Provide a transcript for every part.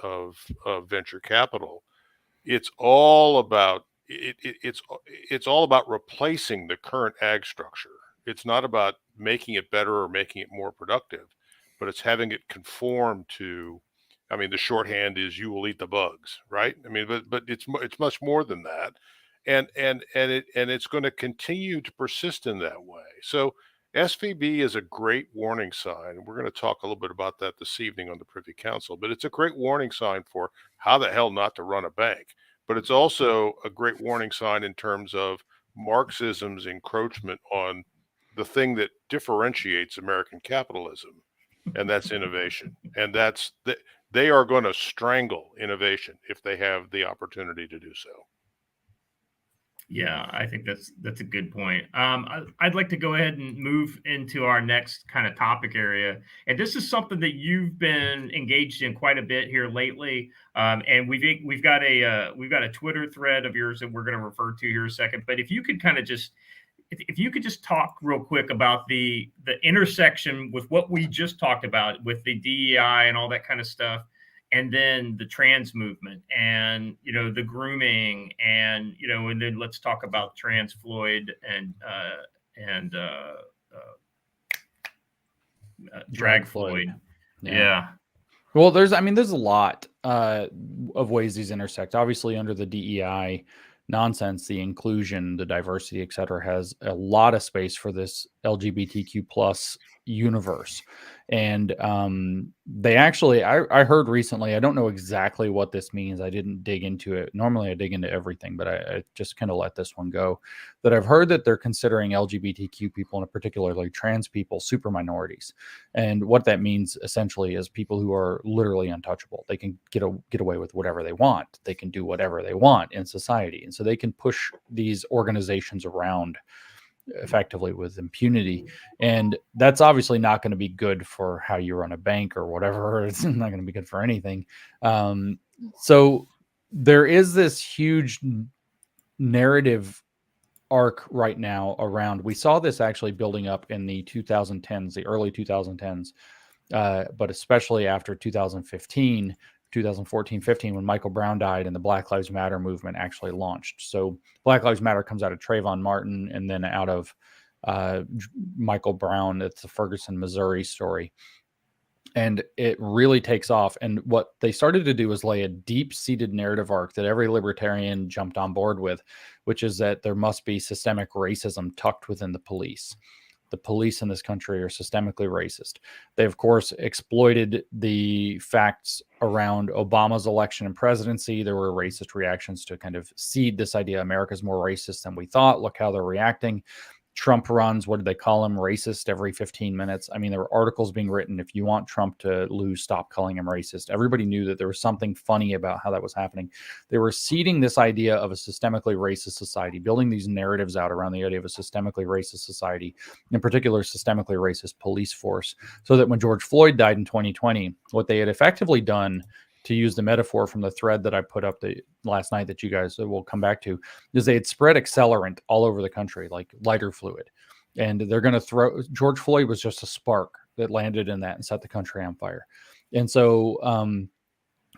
of venture capital. It's all about it's all about replacing the current ag structure. It's not about making it better or making it more productive, but it's having it conform to. I mean, the shorthand is "you will eat the bugs," right? I mean, but it's much more than that, and it's going to continue to persist in that way. So SVB is a great warning sign. We're going to talk a little bit about that this evening on the Privy Council, but it's a great warning sign for how the hell not to run a bank. But it's also a great warning sign in terms of Marxism's encroachment on the thing that differentiates American capitalism, and that's innovation. And they are going to strangle innovation if they have the opportunity to do so. Yeah, I think that's a good point. I'd like to go ahead and move into our next kind of topic area, and this is something that you've been engaged in quite a bit here lately. And we've got a Twitter thread of yours that we're going to refer to here in a second. But if you could kind of just if you could just talk real quick about the intersection with what we just talked about with the DEI and all that kind of stuff, and then the trans movement and the grooming and then let's talk about trans Floyd and drag Floyd. Yeah. Well, there's a lot of ways these intersect. Obviously, under the DEI nonsense, the inclusion, the diversity, et cetera, has a lot of space for this LGBTQ plus universe. And they actually, I heard recently, I don't know exactly what this means. I didn't dig into it. Normally I dig into everything, but I just kind of let this one go. That I've heard that they're considering LGBTQ people, and particularly trans people, super minorities. And what that means essentially is people who are literally untouchable. They can get away with whatever they want. They can do whatever they want in society. And so they can push these organizations around effectively with impunity. And that's obviously not going to be good for how you run a bank or whatever. It's not going to be good for anything. So there is this huge narrative arc right now around, we saw this actually building up in the 2010s, the early 2010s, but especially after 2014, 15, when Michael Brown died and the Black Lives Matter movement actually launched. So Black Lives Matter comes out of Trayvon Martin and then out of Michael Brown. It's the Ferguson, Missouri story. And it really takes off. And what they started to do is lay a deep-seated narrative arc that every libertarian jumped on board with, which is that there must be systemic racism tucked within the police. The police in this country are systemically racist. They, of course, exploited the facts around Obama's election and presidency. There were racist reactions to kind of seed this idea America's more racist than we thought. Look how they're reacting. Trump runs, what did they call him? Racist every 15 minutes. I mean, there were articles being written. If you want Trump to lose, stop calling him racist. Everybody knew that there was something funny about how that was happening. They were seeding this idea of a systemically racist society, building these narratives out around the idea of a systemically racist society, in particular, systemically racist police force, so that when George Floyd died in 2020, what they had effectively done, to use the metaphor from the thread that I put up last night that you guys will come back to, is they had spread accelerant all over the country, like lighter fluid. And they're going to throw, George Floyd was just a spark that landed in that and set the country on fire. And so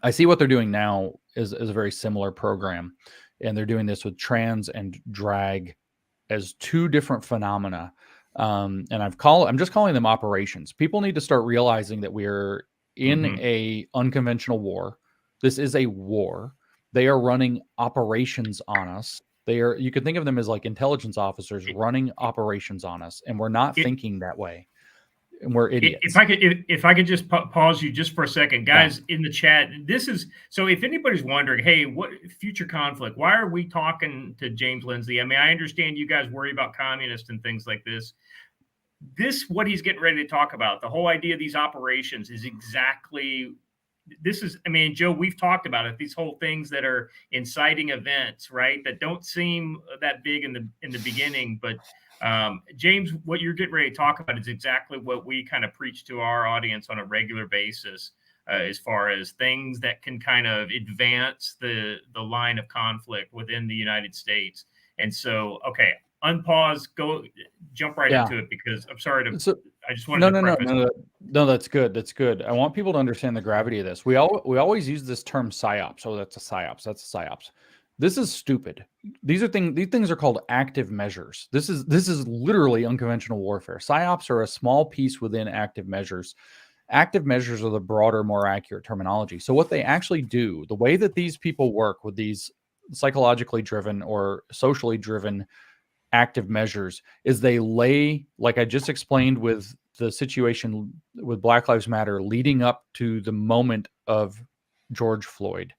I see what they're doing now is a very similar program. And they're doing this with trans and drag as two different phenomena. And I'm just calling them operations. People need to start realizing that we're in a unconventional war. This is a war. They are running operations on us. You could think of them as like intelligence officers running operations on us, and we're not thinking that way. And we're idiots. If I could just pause you just for a second, guys, in the chat. This is so. If anybody's wondering, hey, what future conflict? Why are we talking to James Lindsay? I mean, I understand you guys worry about communists and things like this. What he's getting ready to talk about, the whole idea of these operations is exactly this is, I mean, Joe, we've talked about it, these whole things that are inciting events, right? That don't seem that big in the beginning, but James, what you're getting ready to talk about is exactly what we kind of preach to our audience on a regular basis, as far as things that can kind of advance the line of conflict within the United States. And so, okay, unpause, jump right into it, because I'm sorry to I just wanted to preface. No, that's good. That's good. I want people to understand the gravity of this. We always use this term psyops. Oh, that's a psyops. That's a psyops. This is stupid. These things are called active measures. This is literally unconventional warfare. Psyops are a small piece within active measures. Active measures are the broader, more accurate terminology. So what they actually do, the way that these people work with these psychologically driven or socially driven active measures, is they lay, like I just explained with the situation with Black Lives Matter leading up to the moment of George Floyd.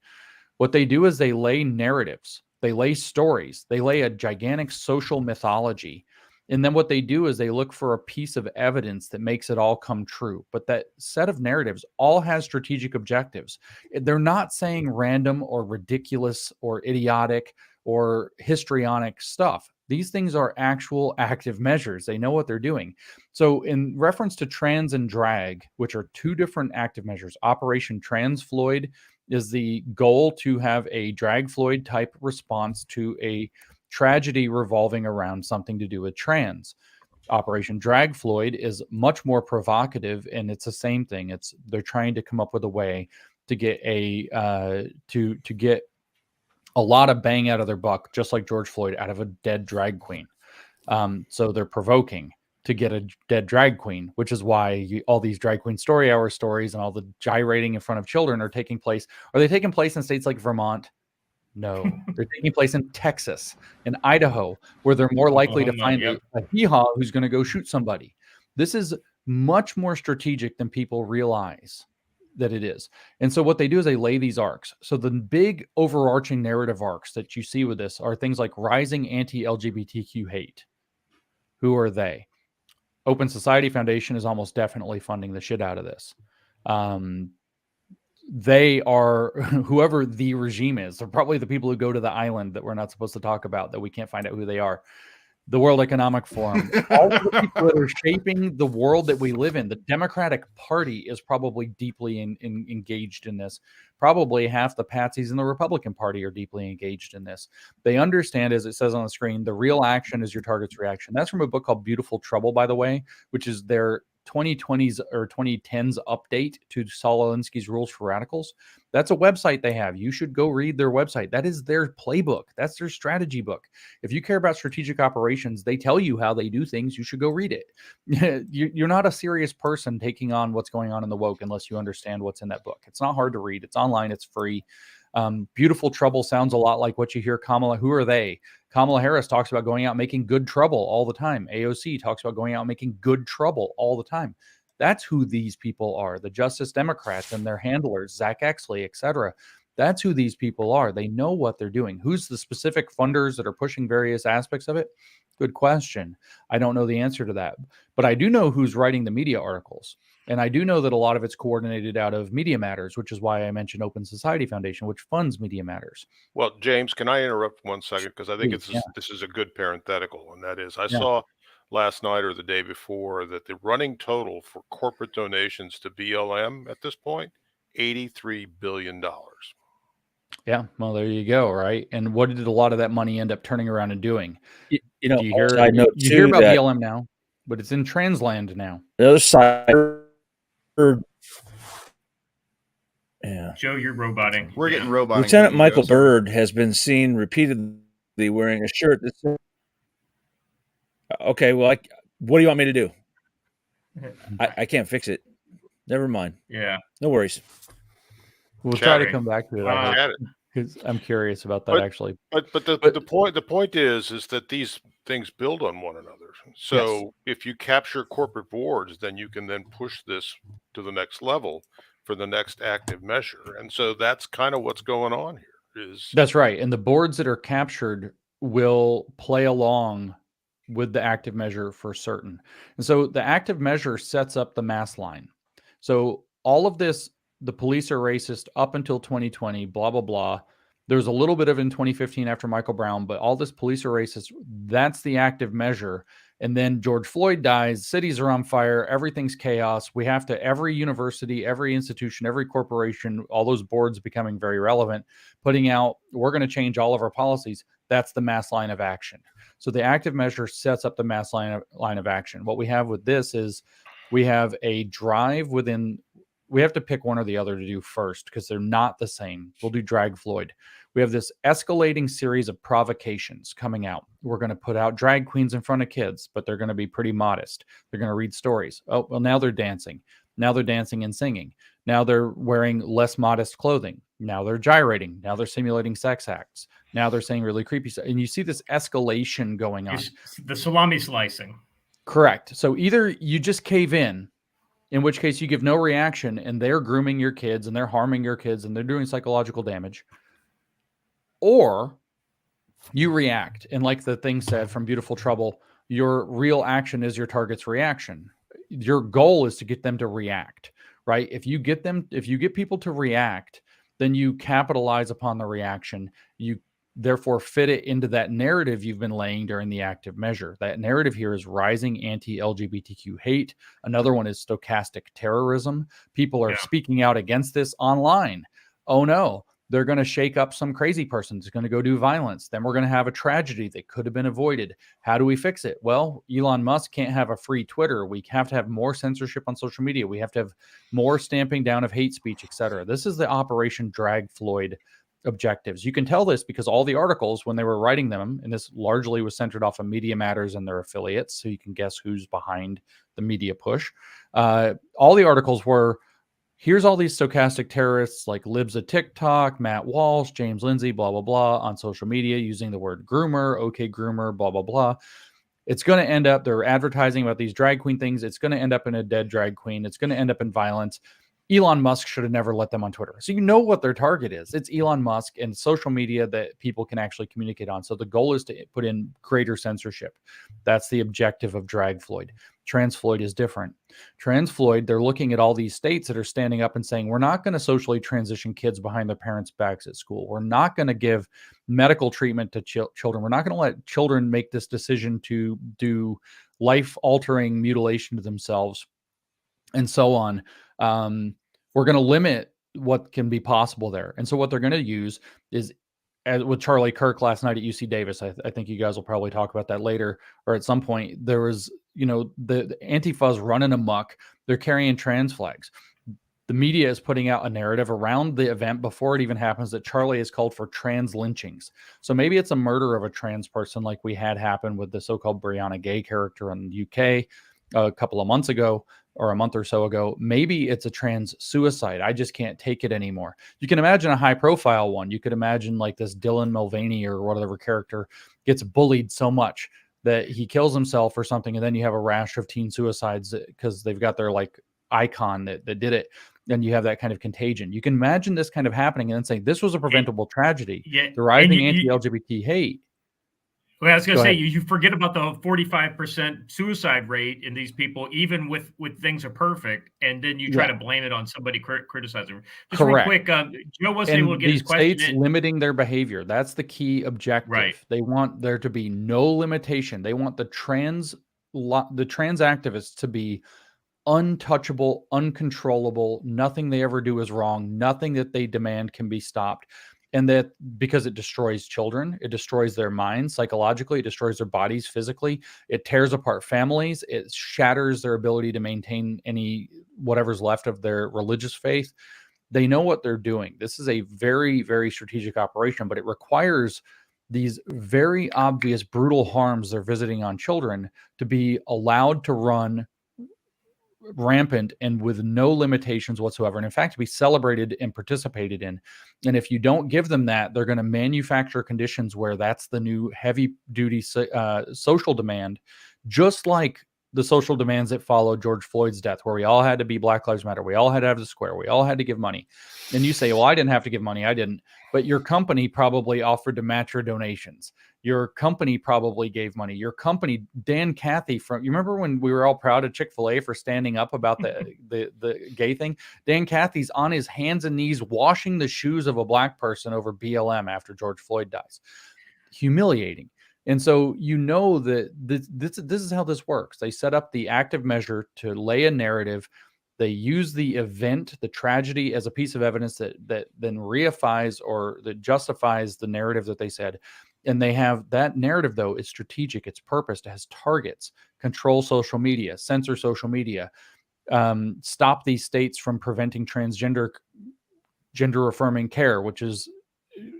What they do is they lay narratives, they lay stories, they lay a gigantic social mythology. And then what they do is they look for a piece of evidence that makes it all come true. But that set of narratives all has strategic objectives. They're not saying random or ridiculous or idiotic or histrionic stuff. These things are actual active measures. They know what they're doing. So in reference to trans and drag, which are two different active measures, Operation Trans Floyd is the goal to have a drag Floyd type response to a tragedy revolving around something to do with trans. Operation Drag Floyd is much more provocative, and it's the same thing. They're trying to come up with a way to get to get a lot of bang out of their buck, just like George Floyd, out of a dead drag queen. So they're provoking to get a dead drag queen, which is why all these drag queen story hour stories and all the gyrating in front of children are taking place. Are they taking place in states like Vermont? No, they're taking place in Texas and Idaho, where they're more likely to find a hee-haw who's going to go shoot somebody. This is much more strategic than people realize that it is. And so what they do is they lay these arcs. So the big overarching narrative arcs that you see with this are things like rising anti-LGBTQ hate. Who are they? Open Society Foundation is almost definitely funding the shit out of this. They are, whoever the regime is, they're probably the people who go to the island that we're not supposed to talk about, that we can't find out who they are. The World Economic Forum, all of the people that are shaping the world that we live in. The Democratic Party is probably deeply engaged in this. Probably half the patsies in the Republican Party are deeply engaged in this. They understand, as it says on the screen, the real action is your target's reaction. That's from a book called Beautiful Trouble, by the way, which is their 2020s or 2010s update to Saul Alinsky's Rules for Radicals. That's a website they have. You should go read their website. That is their playbook. That's their strategy book. If you care about strategic operations, they tell you how they do things. You should go read it. You're not a serious person taking on what's going on in the woke unless you understand what's in that book. It's not hard to read. It's online. It's free. Beautiful Trouble sounds a lot like what you hear Kamala. Who are they? Kamala Harris talks about going out making good trouble all the time. AOC talks about going out making good trouble all the time. That's who these people are. The Justice Democrats and their handlers, Zach Exley, etc. That's who these people are. They know what they're doing. Who's the specific funders that are pushing various aspects of it? Good question. I don't know the answer to that. But I do know who's writing the media articles. And I do know that a lot of it's coordinated out of Media Matters, which is why I mentioned Open Society Foundation, which funds Media Matters. Well, James, can I interrupt 1 second? Because I think this is a good parenthetical, and that is I saw last night or the day before that the running total for corporate donations to BLM at this point, $83 billion. Yeah, well, there you go, right? And what did a lot of that money end up turning around and doing? You know, you hear about BLM now, but it's in Transland now. The other side. Yeah. Joe, you're roboting. We're getting roboting. Lieutenant Michael Byrd has been seen repeatedly wearing a shirt that says, okay, well, what do you want me to do? I can't fix it. Never mind. Yeah. No worries. We'll try to come back to it. Because I'm curious about that, actually. But the point is that these things build on one another. So if you capture corporate boards, then you can then push this to the next level for the next active measure. And so that's kind of what's going on here. That's right. And the boards that are captured will play along with the active measure for certain. And so the active measure sets up the mass line. So all of this, the police are racist up until 2020, blah, blah, blah. There's a little bit of in 2015 after Michael Brown, but all this police are racist. That's the active measure. And then George Floyd dies, cities are on fire, everything's chaos. We have to, every university, every institution, every corporation, all those boards becoming very relevant, putting out, we're going to change all of our policies. That's the mass line of action. So the active measure sets up the mass line of action. What we have with this is We have a drive within. We have to pick one or the other to do first because they're not the same. We'll do drag Floyd. We have this escalating series of provocations coming out. We're going to put out drag queens in front of kids, but they're going to be pretty modest. They're going to read stories. Oh, well, now they're dancing. Now they're dancing and singing. Now they're wearing less modest clothing. Now they're gyrating. Now they're simulating sex acts. Now they're saying really creepy stuff. And you see this escalation going on. The salami slicing. Correct. So either you just cave in which case you give no reaction and they're grooming your kids and they're harming your kids and they're doing psychological damage, or you react. And like the thing said from Beautiful Trouble, your real action is your target's reaction. Your goal is to get them to react, right? If you get people to react, then you capitalize upon the reaction. You therefore fit it into that narrative you've been laying during the active measure. That narrative here is rising anti-LGBTQ hate. Another one is stochastic terrorism. People are speaking out against this online. Oh no, they're going to shake up some crazy person who's going to go do violence. Then we're going to have a tragedy that could have been avoided. How do we fix it? Well, Elon Musk can't have a free Twitter. We have to have more censorship on social media. We have to have more stamping down of hate speech, etc. This is the Operation Drag Floyd objectives. You can tell this because all the articles, when they were writing them, and this largely was centered off of Media Matters and their affiliates, so you can guess who's behind the media push. All the articles were, here's all these stochastic terrorists like Libs of TikTok, Matt Walsh, James Lindsay, blah, blah, blah, on social media using the word groomer, okay, groomer, blah, blah, blah. It's going to end up, they're advertising about these drag queen things. It's going to end up in a dead drag queen. It's going to end up in violence. Elon Musk should have never let them on Twitter. So you know what their target is. It's Elon Musk and social media that people can actually communicate on. So the goal is to put in greater censorship. That's the objective of Drag Floyd. Trans Floyd is different. Trans Floyd, they're looking at all these states that are standing up and saying, we're not going to socially transition kids behind their parents' backs at school. We're not going to give medical treatment to children. We're not going to let children make this decision to do life-altering mutilation to themselves and so on. We're going to limit what can be possible there. And so what they're going to use is, as with Charlie Kirk last night at UC Davis, I think you guys will probably talk about that later, or at some point, there was, the Antifa's running amok. They're carrying trans flags. The media is putting out a narrative around the event before it even happens that Charlie has called for trans lynchings. So maybe it's a murder of a trans person like we had happen with the so-called Brianna Gay character in the UK a couple of months ago, or a month or so ago. Maybe it's a trans suicide. I just can't take it anymore. You can imagine a high profile one. You could imagine like this Dylan Mulvaney or whatever character gets bullied so much that he kills himself or something. And then you have a rash of teen suicides because they've got their like icon that did it. Then you have that kind of contagion. You can imagine this kind of happening and then saying this was a preventable tragedy. The rising anti-LGBT hate. Well, I was going to say, you forget about the 45% suicide rate in these people, even with things are perfect, and then you try to blame it on somebody criticizing. Just correct. Real quick, Joe wasn't able to get his question states limiting their behavior. That's the key objective. Right. They want there to be no limitation. They want the trans activists to be untouchable, uncontrollable. Nothing they ever do is wrong. Nothing that they demand can be stopped. And that because it destroys children, it destroys their minds psychologically, it destroys their bodies physically, it tears apart families, it shatters their ability to maintain whatever's left of their religious faith. They know what they're doing. This is a very, very strategic operation, but it requires these very obvious brutal harms they're visiting on children to be allowed to run rampant and with no limitations whatsoever, and in fact to be celebrated and participated in. And if you don't give them that, they're going to manufacture conditions where that's the new heavy duty social demand, just like the social demands that followed George Floyd's death, where we all had to be Black Lives Matter, we all had to have the square, we all had to give money. And you say, well, I didn't have to give money, I didn't, but your company probably offered to match your donations. Your company probably gave money. Your company, Dan Cathy you remember when we were all proud of Chick-fil-A for standing up about the gay thing? Dan Cathy's on his hands and knees washing the shoes of a Black person over BLM after George Floyd dies. Humiliating. And so you know that this is how this works. They set up the active measure to lay a narrative. They use the event, the tragedy, as a piece of evidence that then reifies or that justifies the narrative that they said. And they have that narrative, though, is strategic. It's purposed. It has targets. Control social media, censor social media, stop these states from preventing gender affirming care, which is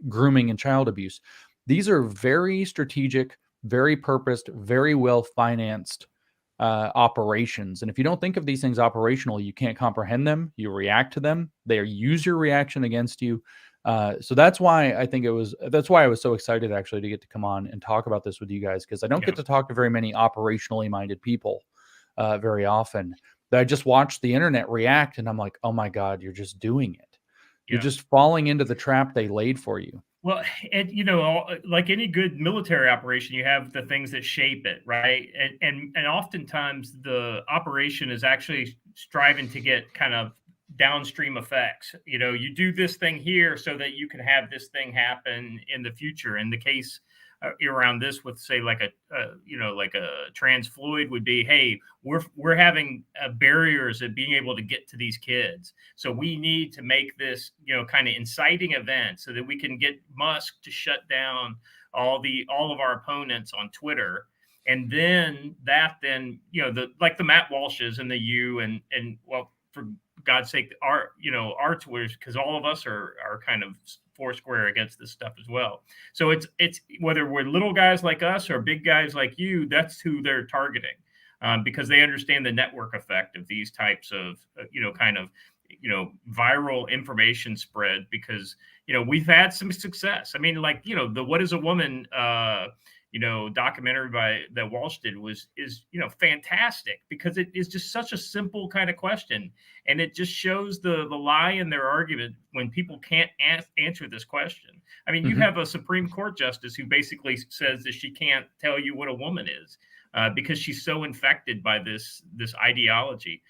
grooming and child abuse. These are very strategic, very purposed, very well financed operations. And if you don't think of these things operational, you can't comprehend them. You react to them. They use your reaction against you. So that's why I was so excited actually to get to come on and talk about this with you guys, because I don't get to talk to very many operationally minded people very often. I just watch the internet react and I'm like, oh my God, you're just doing it. You're just falling into the trap they laid for you. Well, and like any good military operation, you have the things that shape it, right? And oftentimes the operation is actually striving to get kind of downstream effects. You do this thing here so that you can have this thing happen in the future. In the case around this, with say like a trans Floyd would be, hey, we're having barriers of being able to get to these kids, so we need to make this kind of inciting event so that we can get Musk to shut down all of our opponents on Twitter. And then like the Matt Walshes and the U and well, for God's sake, our Twitters, because all of us are kind of foursquare against this stuff as well. So it's whether we're little guys like us or big guys like you, that's who they're targeting, because they understand the network effect of these types of viral information spread. Because we've had some success. I mean, like the What Is a Woman documentary that Walsh did is fantastic, because it is just such a simple kind of question, and it just shows the lie in their argument when people can't answer this question. I mean, you have a Supreme Court justice who basically says that she can't tell you what a woman is because she's so infected by this ideology.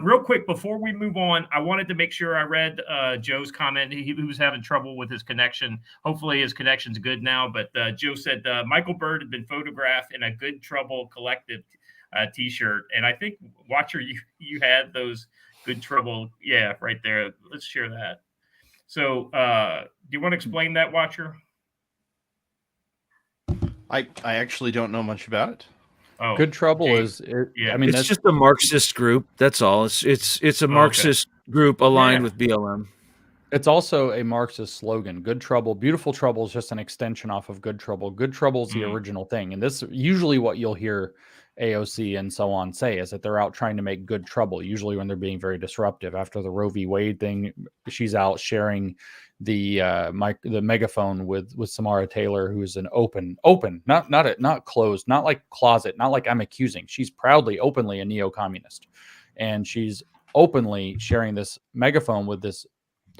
Real quick, before we move on, I wanted to make sure I read Joe's comment. He was having trouble with his connection. Hopefully his connection's good now. But Joe said Michael Bird had been photographed in a Good Trouble Collective T-shirt. And I think, Watcher, you had those Good Trouble. Yeah, right there. Let's share that. So do you want to explain that, Watcher? I actually don't know much about it. Oh, Good Trouble okay. I mean, it's just a Marxist group. That's all. It's a Marxist group aligned with BLM. It's also a Marxist slogan. Good Trouble, Beautiful Trouble is just an extension off of Good Trouble. Good Trouble is the original thing. And this usually what you'll hear AOC and so on say is that they're out trying to make good trouble, usually when they're being very disruptive. After the Roe v. Wade thing, she's out sharing the megaphone with Samara Taylor, who's an open, not closed, not like closet, not like I'm accusing. She's proudly, openly a neo-communist. And she's openly sharing this megaphone with this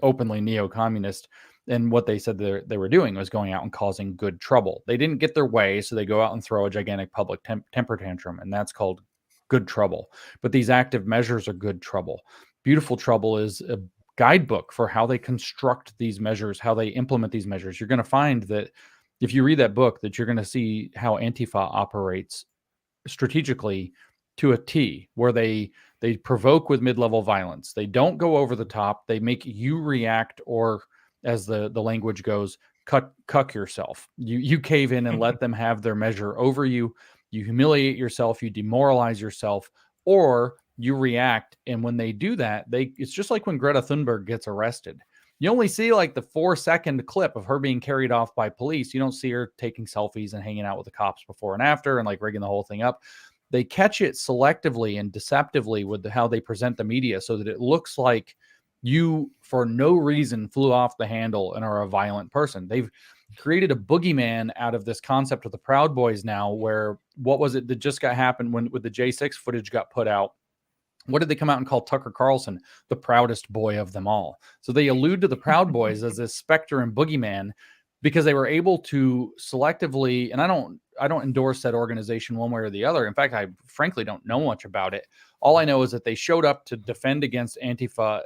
openly neo-communist. And what they said they were doing was going out and causing good trouble. They didn't get their way, so they go out and throw a gigantic public temper tantrum, and that's called good trouble. But these active measures are good trouble. Beautiful Trouble is a guidebook for how they construct these measures, how they implement these measures. You're going to find that if you read that book, that you're going to see how Antifa operates strategically to a T, where they provoke with mid-level violence. They don't go over the top. They make you react, or as the language goes, cuck yourself. You cave in and let them have their measure over you. You humiliate yourself. You demoralize yourself, or you react. And when they do that, it's just like when Greta Thunberg gets arrested. You only see like the 4-second clip of her being carried off by police. You don't see her taking selfies and hanging out with the cops before and after and like rigging the whole thing up. They catch it selectively and deceptively with how they present the media, so that it looks like you, for no reason, flew off the handle and are a violent person. They've created a boogeyman out of this concept of the Proud Boys now, where what was it that just happened with the J6 footage got put out? What did they come out and call Tucker Carlson the proudest boy of them all? So they allude to the Proud Boys as this specter and boogeyman, because they were able to selectively, and I don't endorse that organization one way or the other. In fact, I frankly don't know much about it. All I know is that they showed up to defend against Antifa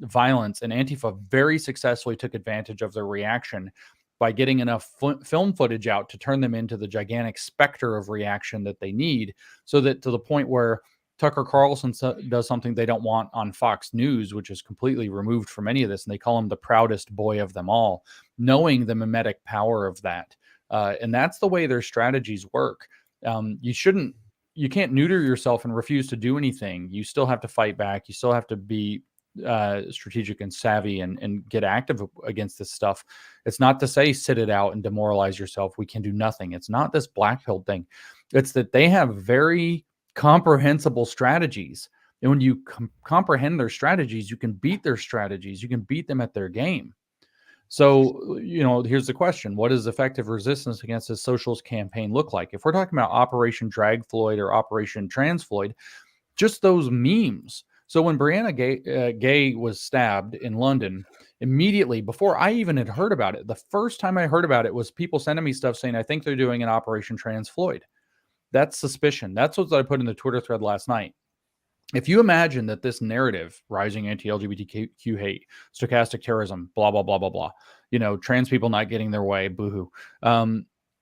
violence, and Antifa very successfully took advantage of their reaction by getting enough film footage out to turn them into the gigantic specter of reaction that they need, so that to the point where Tucker Carlson does something they don't want on Fox News, which is completely removed from any of this, and they call him the proudest boy of them all, knowing the mimetic power of that. And that's the way their strategies work. You shouldn't you can't neuter yourself and refuse to do anything. You still have to fight back. You still have to be strategic and savvy and get active against this stuff. It's not to say sit it out and demoralize yourself. We can do nothing. It's not this black pill thing. It's that they have very comprehensible strategies. And when you comprehend their strategies, you can beat their strategies. You can beat them at their game. So, here's the question. What does effective resistance against this socialist campaign look like? If we're talking about Operation Drag Floyd or Operation Trans Floyd, just those memes. So when Brianna Gay was stabbed in London, immediately, before I even had heard about it, the first time I heard about it was people sending me stuff saying, I think they're doing an Operation Trans Floyd. That's suspicion. That's what I put in the Twitter thread last night. If you imagine that this narrative, rising anti-LGBTQ hate, stochastic terrorism, blah, blah, blah, blah, blah, trans people not getting their way, boohoo.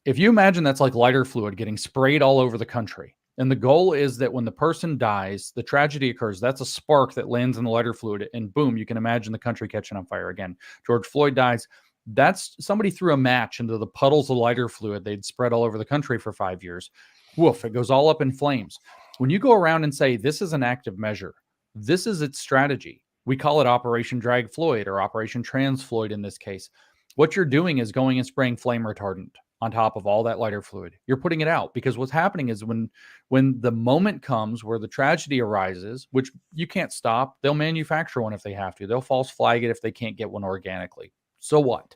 If you imagine that's like lighter fluid getting sprayed all over the country, and the goal is that when the person dies, the tragedy occurs, that's a spark that lands in the lighter fluid, and boom, you can imagine the country catching on fire again. George Floyd dies. That's somebody threw a match into the puddles of lighter fluid they'd spread all over the country for 5 years. Woof, it goes all up in flames. When you go around and say, this is an active measure, this is its strategy. We call it Operation Drag Floyd or Operation Trans Floyd in this case. What you're doing is going and spraying flame retardant on top of all that lighter fluid. You're putting it out, because what's happening is when the moment comes where the tragedy arises, which you can't stop, they'll manufacture one if they have to. They'll false flag it if they can't get one organically. So what?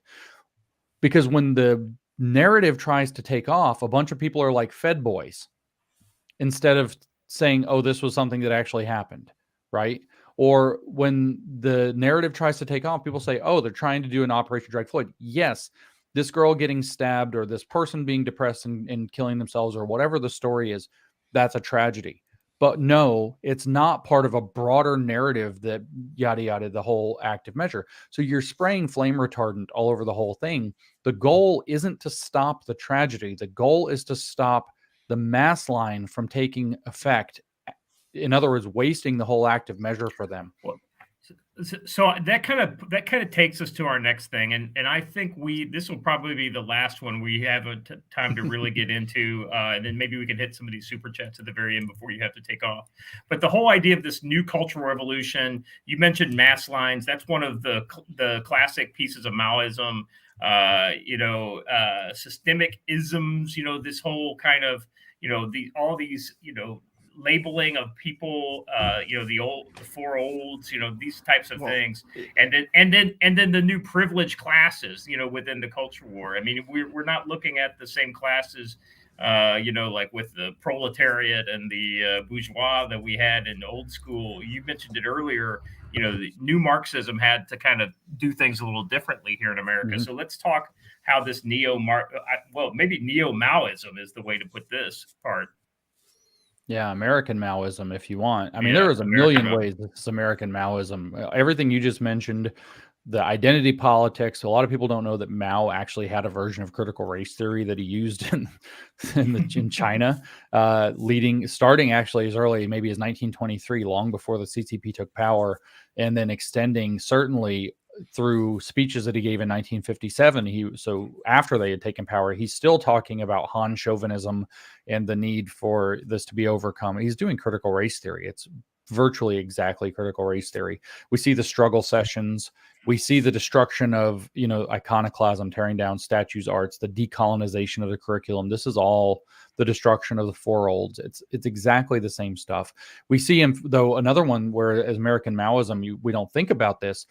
Because when the narrative tries to take off, a bunch of people are like Fed boys instead of saying, oh, this was something that actually happened, right? Or when the narrative tries to take off, people say, oh, they're trying to do an Operation Drag Floyd. Yes, this girl getting stabbed or this person being depressed and killing themselves or whatever the story is, that's a tragedy. But no, it's not part of a broader narrative that yada, yada, the whole active measure. So you're spraying flame retardant all over the whole thing. The goal isn't to stop the tragedy. The goal is to stop the mass line from taking effect. In other words, wasting the whole active measure for them. So that kind of takes us to our next thing, and I think this will probably be the last one we have time to really get into, and then maybe we can hit some of these super chats at the very end before you have to take off. But the whole idea of this new cultural revolution, you mentioned mass lines. That's one of the classic pieces of Maoism. Systemic isms. This whole kind of all these labeling of people, the four olds, these types of things, and then the new privileged classes, within the culture war. I mean, we're not looking at the same classes, like with the proletariat and the bourgeois that we had in old school. You mentioned it earlier. The new Marxism had to kind of do things a little differently here in America. Mm-hmm. So let's talk how this maybe neo-Maoism is the way to put this part. Yeah, American Maoism, if you want. I mean, there is a million ways this is American Maoism. Everything you just mentioned, the identity politics. A lot of people don't know that Mao actually had a version of critical race theory that he used in China, starting actually as early maybe as 1923, long before the CCP took power, and then extending certainly through speeches that he gave in 1957. So after they had taken power, he's still talking about Han chauvinism and the need for this to be overcome. He's doing critical race theory. It's virtually exactly critical race theory. We see the struggle sessions. We see the destruction of, iconoclasm, tearing down statues, arts, the decolonization of the curriculum. This is all the destruction of the four olds. It's exactly the same stuff. We see him, though, another one where as American Maoism, we don't think about this.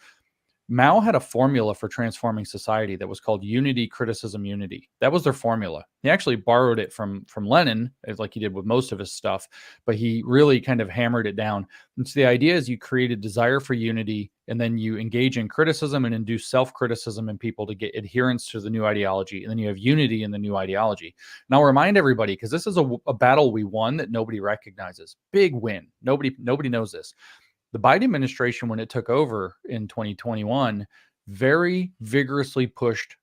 Mao had a formula for transforming society that was called unity, criticism, unity. That was their formula. He actually borrowed it from Lenin, like he did with most of his stuff, but he really kind of hammered it down. And so the idea is you create a desire for unity, and then you engage in criticism and induce self-criticism in people to get adherence to the new ideology. And then you have unity in the new ideology. And I'll remind everybody, because this is a battle we won that nobody recognizes. Big win. Nobody knows this. The Biden administration, when it took over in 2021, very vigorously pushed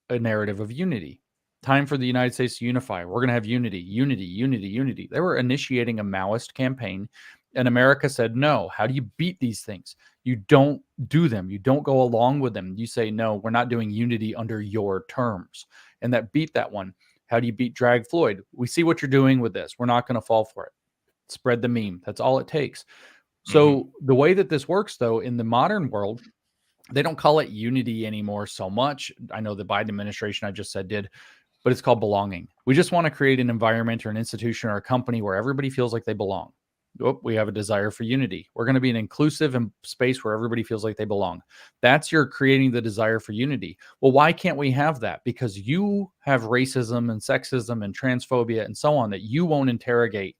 a narrative of unity. Time for the United States to unify. We're going to have unity, unity, unity, unity. They were initiating a Maoist campaign, and America said, no. How do you beat these things? You don't do them. You don't go along with them. You say, no, we're not doing unity under your terms. And that beat that one. How do you beat Drag Floyd? We see what you're doing with this. We're not going to fall for it. Spread the meme. That's all it takes. So the way that this works, though, in the modern world, they don't call it unity anymore so much. I know the Biden administration, I just said, did, but it's called belonging. We just want to create an environment or an institution or a company where everybody feels like they belong. Oh, we have a desire for unity. We're going to be an inclusive space where everybody feels like they belong. That's your creating the desire for unity. Well, why can't we have that? Because you have racism and sexism and transphobia and so on that you won't interrogate.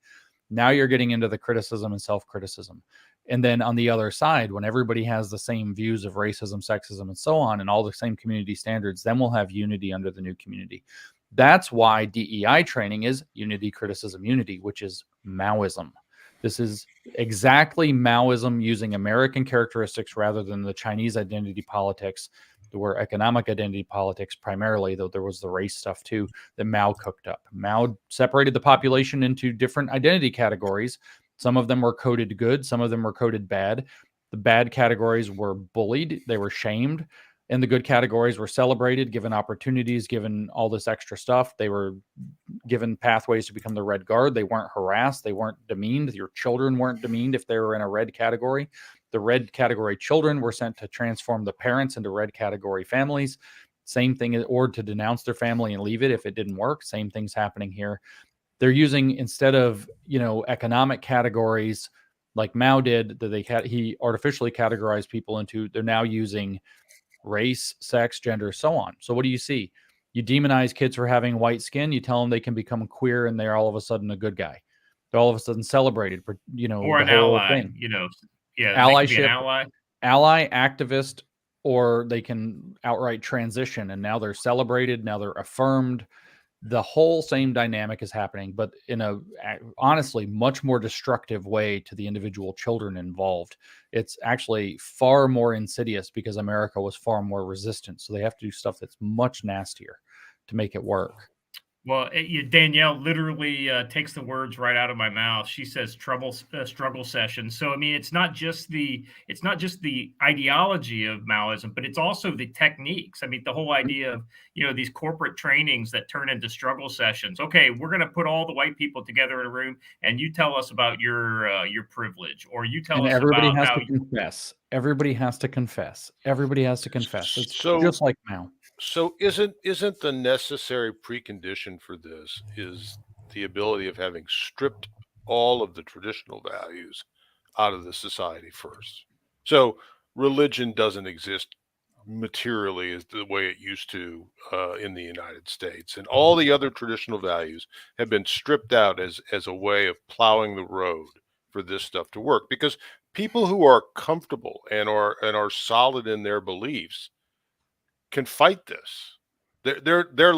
Now you're getting into the criticism and self-criticism. And then on the other side, when everybody has the same views of racism, sexism, and so on, and all the same community standards, then we'll have unity under the new community. That's why DEI training is unity, criticism, unity, which is Maoism. This is exactly Maoism using American characteristics rather than the Chinese identity politics, where economic identity politics primarily, though there was the race stuff too, that Mao cooked up. Mao separated the population into different identity categories. Some of them were coded good, some of them were coded bad. The bad categories were bullied, they were shamed, and the good categories were celebrated, given opportunities, given all this extra stuff. They were given pathways to become the Red Guard. They weren't harassed. They weren't demeaned. Your children weren't demeaned if they were in a red category. The red category children were sent to transform the parents into red category families. Same thing, or to denounce their family and leave it if it didn't work. Same thing's happening here. They're using, instead of, economic categories like Mao did, that he artificially categorized people into, they're now using race, sex, gender, so on. So what do you see? You demonize kids for having white skin. You tell them they can become queer, and they're all of a sudden a good guy. They're all of a sudden celebrated for, or an ally. Allyship, ally, activist, or they can outright transition, and now they're celebrated. Now they're affirmed. The whole same dynamic is happening, but in a honestly much more destructive way to the individual children involved. It's actually far more insidious because America was far more resistant. So they have to do stuff that's much nastier to make it work. Well, Danielle literally takes the words right out of my mouth. She says struggle session. So I mean, it's not just the ideology of Maoism, but it's also the techniques. I mean, the whole idea of these corporate trainings that turn into struggle sessions. Okay, we're going to put all the white people together in a room, and you tell us about your privilege, or you tell us everybody about has how to confess. Everybody has to confess. Everybody has to confess. It's So- just like Mao. So isn't the necessary precondition for this is the ability of having stripped all of the traditional values out of the society first? So religion doesn't exist materially as the way it used to in the United States, and all the other traditional values have been stripped out as a way of plowing the road for this stuff to work. Because people who are comfortable and are solid in their beliefs can fight this. They're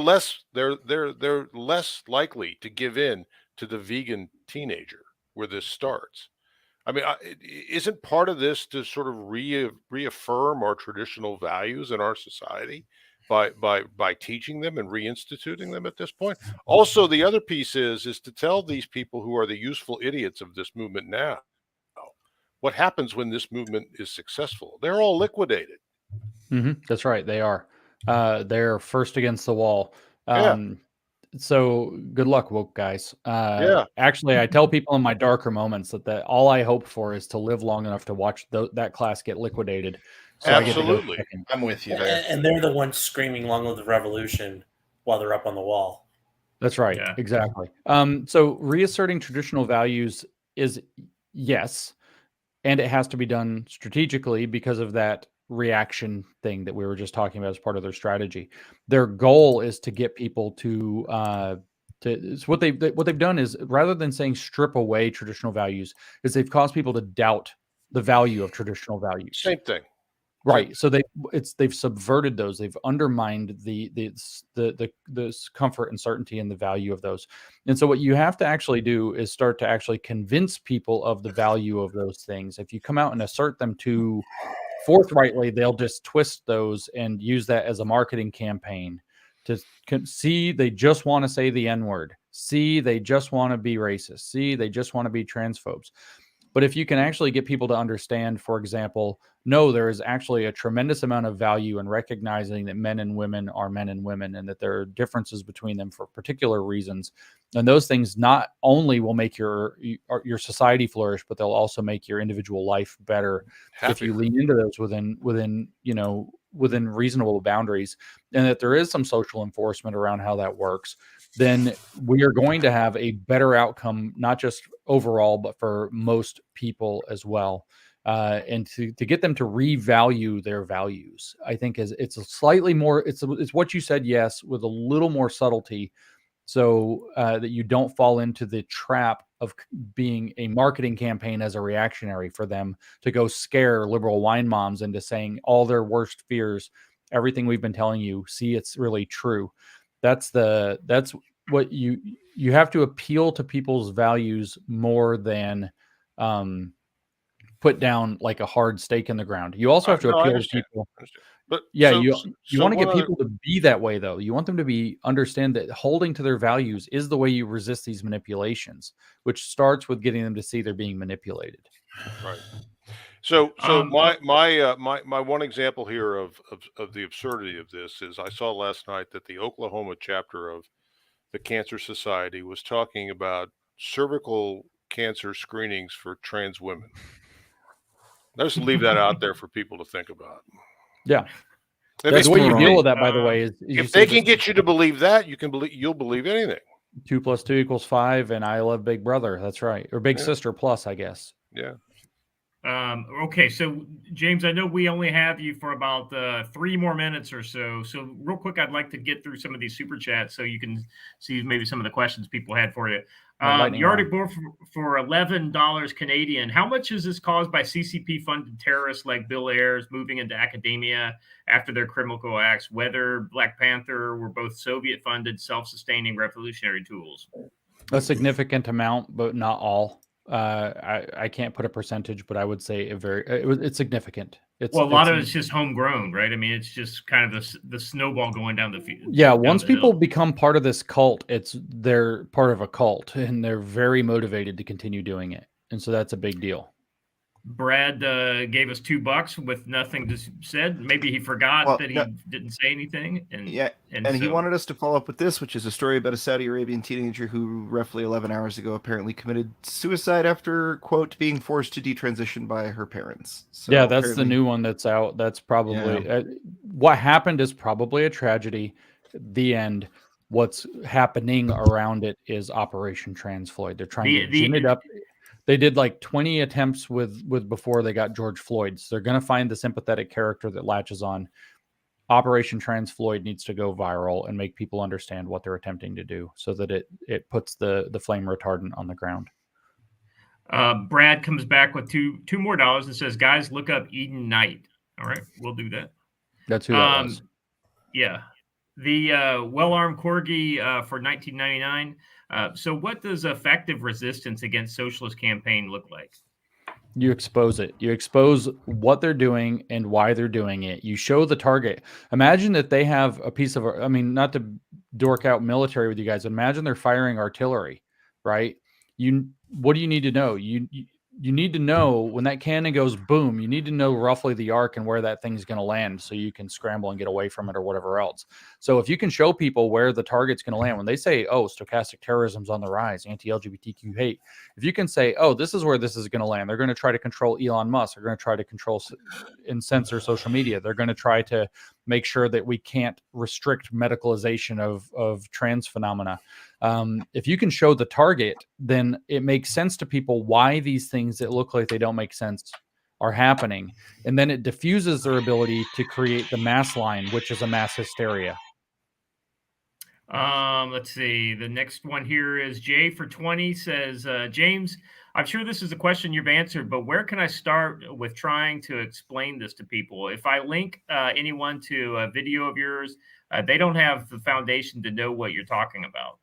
less likely to give in to the vegan teenager where this starts. I mean, isn't part of this to sort of reaffirm our traditional values in our society by teaching them and reinstituting them at this point? Also, the other piece is to tell these people who are the useful idiots of this movement now, what happens when this movement is successful? They're all liquidated. That's right. They are. They're first against the wall. Yeah. So good luck, woke guys. Yeah. Actually, I tell people in my darker moments that all I hope for is to live long enough to watch that class get liquidated. So Absolutely. I get to go second. I'm with you there. And they're the ones screaming "Long live the revolution" while they're up on the wall. That's right. Yeah. Exactly. So reasserting traditional values is yes, and it has to be done strategically because of that reaction thing that we were just talking about as part of their strategy. Their goal is to get people to so what they've done is, rather than saying strip away traditional values, is they've caused people to doubt the value of traditional values. Same thing. Right. So they've subverted those. They've undermined the comfort and certainty and the value of those. And so what you have to actually do is start to actually convince people of the value of those things. If you come out and assert them too forthrightly, they'll just twist those and use that as a marketing campaign to see they just want to say the N-word. See, they just want to be racist. See, they just want to be transphobes. But if you can actually get people to understand, for example, no, there is actually a tremendous amount of value in recognizing that men and women are men and women, and that there are differences between them for particular reasons. And those things not only will make your society flourish, but they'll also make your individual life better if you lean into those within reasonable boundaries, and that there is some social enforcement around how that works. Then we are going to have a better outcome, not just overall, but for most people as well. And to get them to revalue their values, I think it's a slightly more, it's what you said, yes, with a little more subtlety, so that you don't fall into the trap of being a marketing campaign as a reactionary for them to go scare liberal wine moms into saying all their worst fears, everything we've been telling you, see, it's really true. That's what you have to appeal to people's values more than put down like a hard stake in the ground. You also have to appeal to people. But yeah, you want to get people to be that way, though. You want them to understand that holding to their values is the way you resist these manipulations, which starts with getting them to see they're being manipulated. Right. So my one example here of the absurdity of this is I saw last night that the Oklahoma chapter of the Cancer Society was talking about cervical cancer screenings for trans women. Let's leave that out there for people to think about. Yeah. That's the way you deal with that, by the way. Is if they can get you to believe that, you'll believe anything. 2 + 2 = 5, and I love Big Brother. That's right. Or Big Sister Plus, I guess. Yeah. Okay, so James, I know we only have you for about 3 more minutes or so. So real quick, I'd like to get through some of these super chats so you can see maybe some of the questions people had for you. You already bought for $11 Canadian. How much is this caused by CCP-funded terrorists like Bill Ayers moving into academia after their criminal acts? Whether Black Panther were both Soviet-funded, self-sustaining revolutionary tools? A significant amount, but not all. I can't put a percentage, but I would say it's signifiant. A lot of it's just homegrown, right? I mean, it's just kind of the snowball going down the field. Yeah, once people become part of this cult, they're part of a cult, and they're very motivated to continue doing it, and so that's a big deal. Brad gave us $2 with nothing to said. Maybe he forgot that he didn't say anything. And he wanted us to follow up with this, which is a story about a Saudi Arabian teenager who roughly 11 hours ago apparently committed suicide after, quote, being forced to detransition by her parents. So yeah, that's the new one that's out. That's probably what happened is probably a tragedy. The end. What's happening around it is Operation Trans Floyd. They're trying to gin it up. They did like 20 attempts with before they got George Floyd. So they're going to find the sympathetic character that latches on. Operation Trans Floyd needs to go viral and make people understand what they're attempting to do so that it puts the flame retardant on the ground. Brad comes back with two more dollars and says, guys, look up Eden Knight. All right, we'll do that. That's who that was. Yeah. The well-armed corgi for $19.99. So what does effective resistance against socialist campaign look like? You expose it. You expose what they're doing and why they're doing it. You show the target. Imagine that they have a piece of, I mean, not to dork out military with you guys, imagine they're firing artillery, right? What do you need to know? You need to know when that cannon goes boom, you need to know roughly the arc and where that thing's going to land so you can scramble and get away from it or whatever else. So if you can show people where the target's going to land, when they say, oh, stochastic terrorism's on the rise, anti-LGBTQ hate, if you can say, oh, this is where this is going to land, they're going to try to control Elon Musk, they're going to try to control and censor social media, they're going to try to make sure that we can't restrict medicalization of trans phenomena. If you can show the target, then it makes sense to people why these things that look like they don't make sense are happening. And then it diffuses their ability to create the mass line, which is a mass hysteria. Let's see. The next one here is Jay for 20 says, James, I'm sure this is a question you've answered, but where can I start with trying to explain this to people? If I link anyone to a video of yours, they don't have the foundation to know what you're talking about.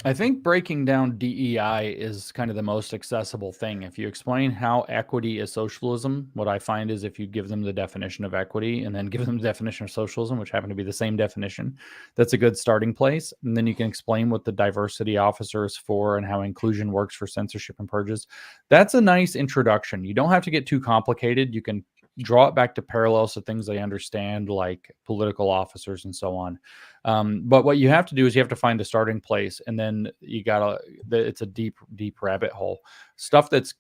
I think breaking down DEI is kind of the most accessible thing. If you explain how equity is socialism, what I find is if you give them the definition of equity and then give them the definition of socialism, which happen to be the same definition, that's a good starting place. And then you can explain what the diversity officer is for and how inclusion works for censorship and purges. That's a nice introduction. You don't have to get too complicated. You can draw it back to parallels to things they understand, like political officers and so on. But what you have to do is you have to find a starting place, and then you gotta. It's a deep rabbit hole. Stuff that's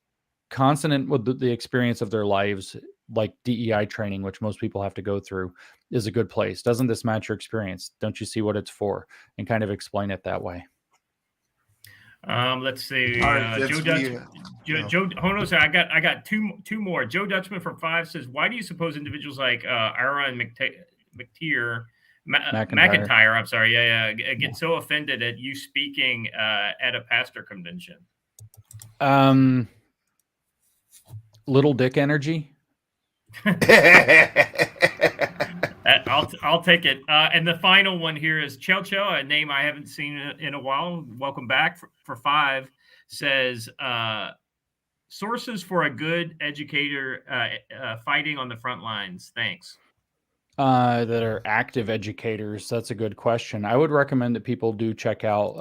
consonant with the experience of their lives, like DEI training, which most people have to go through, is a good place. Doesn't this match your experience? Don't you see what it's for? And kind of explain it that way. Let's see. Joe Joe, hold on a second. I got two more. Joe Dutchman from 5 says, "Why do you suppose individuals like Ira and McTeer, McIntyre, I'm sorry, get so offended at you speaking at a pastor convention?" Little dick energy. I'll take it. And the final one here is Chel, a name I haven't seen in a while. Welcome back for 5. Says sources for a good educator fighting on the front lines. Thanks. That are active educators. That's a good question. I would recommend that people do check out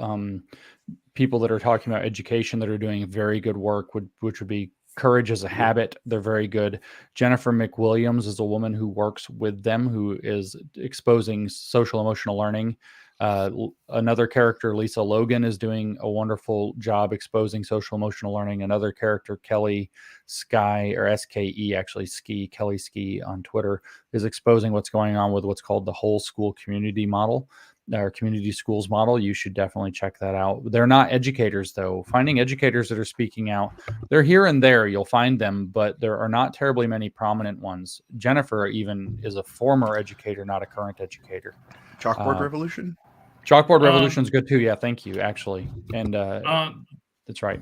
people that are talking about education that are doing very good work, which would be Courage as a Habit. They're very good. Jennifer McWilliams is a woman who works with them, who is exposing social emotional learning. Another character, Lisa Logan, is doing a wonderful job exposing social emotional learning. Another character, Kelly Sky, or SKE, actually Kelly Ski on Twitter, is exposing what's going on with what's called the whole school community model, or community schools model. You should definitely check that out. They're not educators, though. Finding educators that are speaking out, they're here and there. You'll find them, but there are not terribly many prominent ones. Jennifer even is a former educator, not a current educator. Chalkboard Revolution? Chalkboard Revolution is good too. Yeah, thank you, actually. And that's right.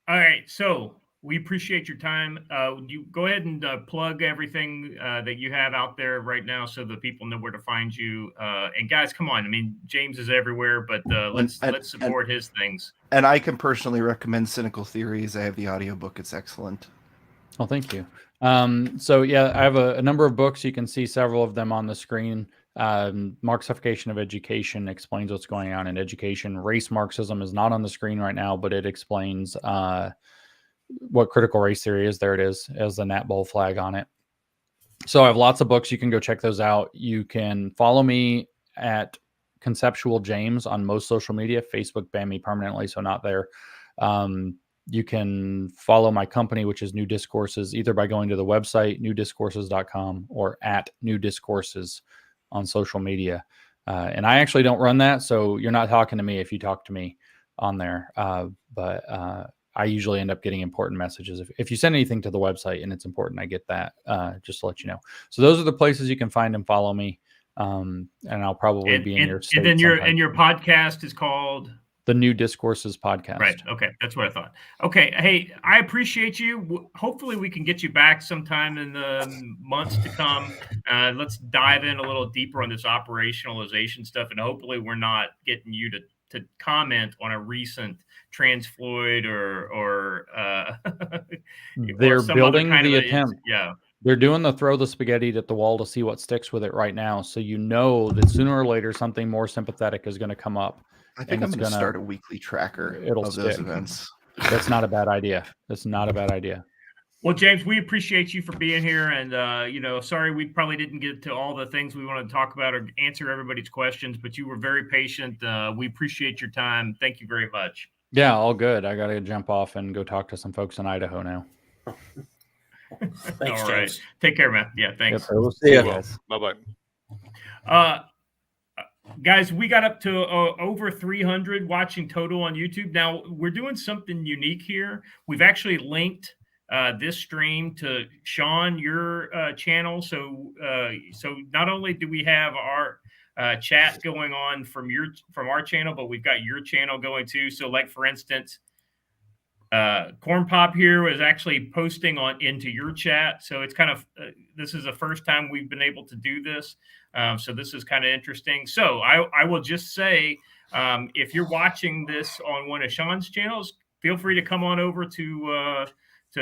All right, so we appreciate your time. You go ahead and plug everything that you have out there right now, so that people know where to find you. And guys, come on! I mean, James is everywhere, but let's support his things. And I can personally recommend Cynical Theories. I have the audiobook. It's excellent. Oh, thank you. So yeah, I have a number of books. You can see several of them on the screen. Marxification of Education explains what's going on in education. Race Marxism is not on the screen right now, but it explains what critical race theory is. There it is, as the Nat Bull flag on it. So I have lots of books. You can go check those out. You can follow me at Conceptual James on most social media. Facebook banned me permanently, so not there. You can follow my company, which is New Discourses, either by going to the website, newdiscourses.com, or at New Discourses on social media. And I actually don't run that, so you're not talking to me if you talk to me on there. But I usually end up getting important messages. If you send anything to the website and it's important, I get that, just to let you know. So those are the places you can find and follow me. And I'll probably be in your state. And then your podcast is called The New Discourses Podcast. Right. Okay. That's what I thought. Okay. Hey, I appreciate you. Hopefully we can get you back sometime in the months to come. Let's dive in a little deeper on this operationalization stuff. And hopefully we're not getting you to comment on a recent trans Floyd or they're building the attempt. Yeah. They're doing the throw the spaghetti at the wall to see what sticks with it right now. So you know that sooner or later something more sympathetic is going to come up. I think I'm going to start a weekly tracker of those events. That's not a bad idea. That's not a bad idea. Well, James, we appreciate you for being here. And, sorry we probably didn't get to all the things we wanted to talk about or answer everybody's questions, but you were very patient. We appreciate your time. Thank you very much. Yeah, all good. I got to jump off and go talk to some folks in Idaho now. Thanks, all James. Right. Take care, man. Yeah, thanks. Yep, we'll see you guys. Bye-bye. Guys, we got up to over 300 watching total on YouTube. Now, we're doing something unique here. We've actually linked this stream to Sean, your channel. So not only do we have our chat going on from our channel, but we've got your channel going too. So, like for instance, Corn Pop here was actually posting into your chat. So it's kind of this is the first time we've been able to do this. So this is kind of interesting. So I will just say If you're watching this on one of Sean's channels, feel free to come on over to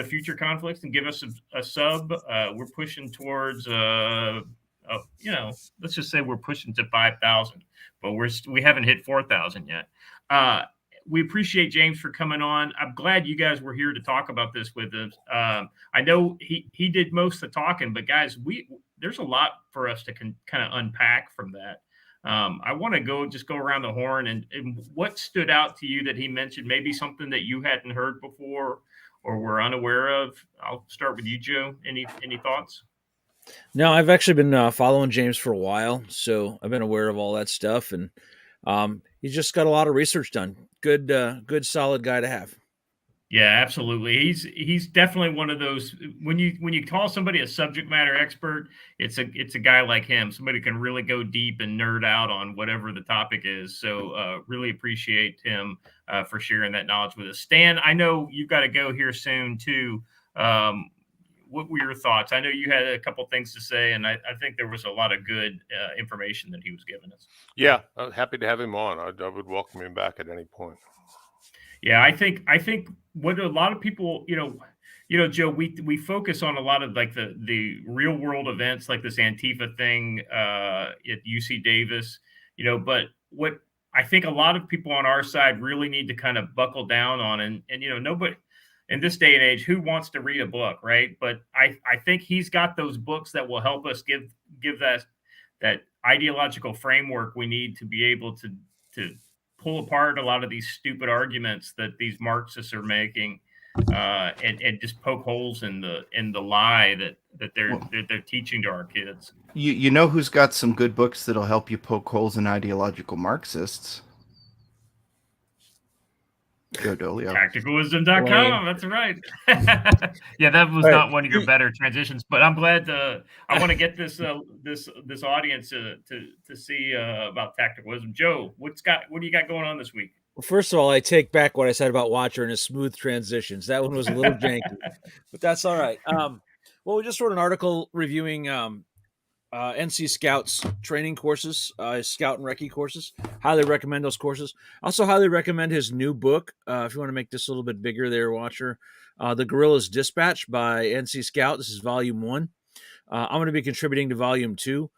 Future Conflicts and give us a sub. We're pushing towards, let's just say we're pushing to 5,000, but we haven't hit 4,000 yet. We appreciate James for coming on. I'm glad you guys were here to talk about this with us. I know he did most of the talking, but guys, there's a lot for us to kind of unpack from that. I want to go around the horn and what stood out to you that he mentioned, maybe something that you hadn't heard before or were unaware of. I'll start with you, Joe. Any thoughts? No, I've actually been following James for a while, so I've been aware of all that stuff, and he's just got a lot of research done. Good, solid guy to have. Yeah, absolutely. He's definitely one of those. When you call somebody a subject matter expert, it's a guy like him. Somebody can really go deep and nerd out on whatever the topic is. So really appreciate him for sharing that knowledge with us. Stan, I know you've got to go here soon too. What were your thoughts? I know you had a couple things to say, and I think there was a lot of good information that he was giving us. Yeah, I'm happy to have him on. I would welcome him back at any point. Yeah, I think what a lot of people, Joe, we focus on a lot of like the real world events like this Antifa thing at UC Davis, but what I think a lot of people on our side really need to kind of buckle down on, and nobody in this day and age, who wants to read a book, right? But I think he's got those books that will help us give that ideological framework we need to be able to pull apart a lot of these stupid arguments that these Marxists are making, and just poke holes in the lie that they're teaching to our kids. You know who's got some good books that'll help you poke holes in ideological Marxists? Joe Dolio. Tacticalwisdom.com. Floyd. That's right. Yeah, that was not one of your better transitions, but I'm glad I want to get this audience to see about tactical wisdom. Joe, what do you got going on this week? Well, first of all, I take back what I said about Watcher and his smooth transitions. That one was a little janky, but that's all right. Well, we just wrote an article reviewing NC Scouts training courses, Scout and Recce courses. Highly recommend those courses. Also highly recommend his new book. If you want to make this a little bit bigger there, Watcher. The Guerrillas Dispatch by NC Scout. This is volume 1. I'm going to be contributing to volume 2.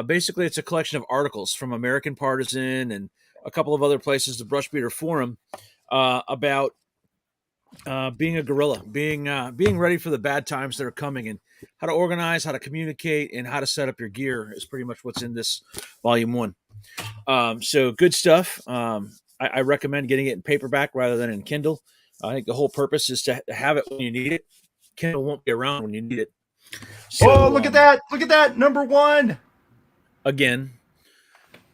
Basically, it's a collection of articles from American Partisan and a couple of other places, the Brushbeater Forum, about being a guerrilla, being ready for the bad times that are coming, and how to organize, how to communicate, and how to set up your gear is pretty much what's in this volume 1. So good stuff. I recommend getting it in paperback rather than in Kindle. I think the whole purpose is to have it when you need it. Kindle won't be around when you need it. So, look at that! Look at that! Number 1! Again,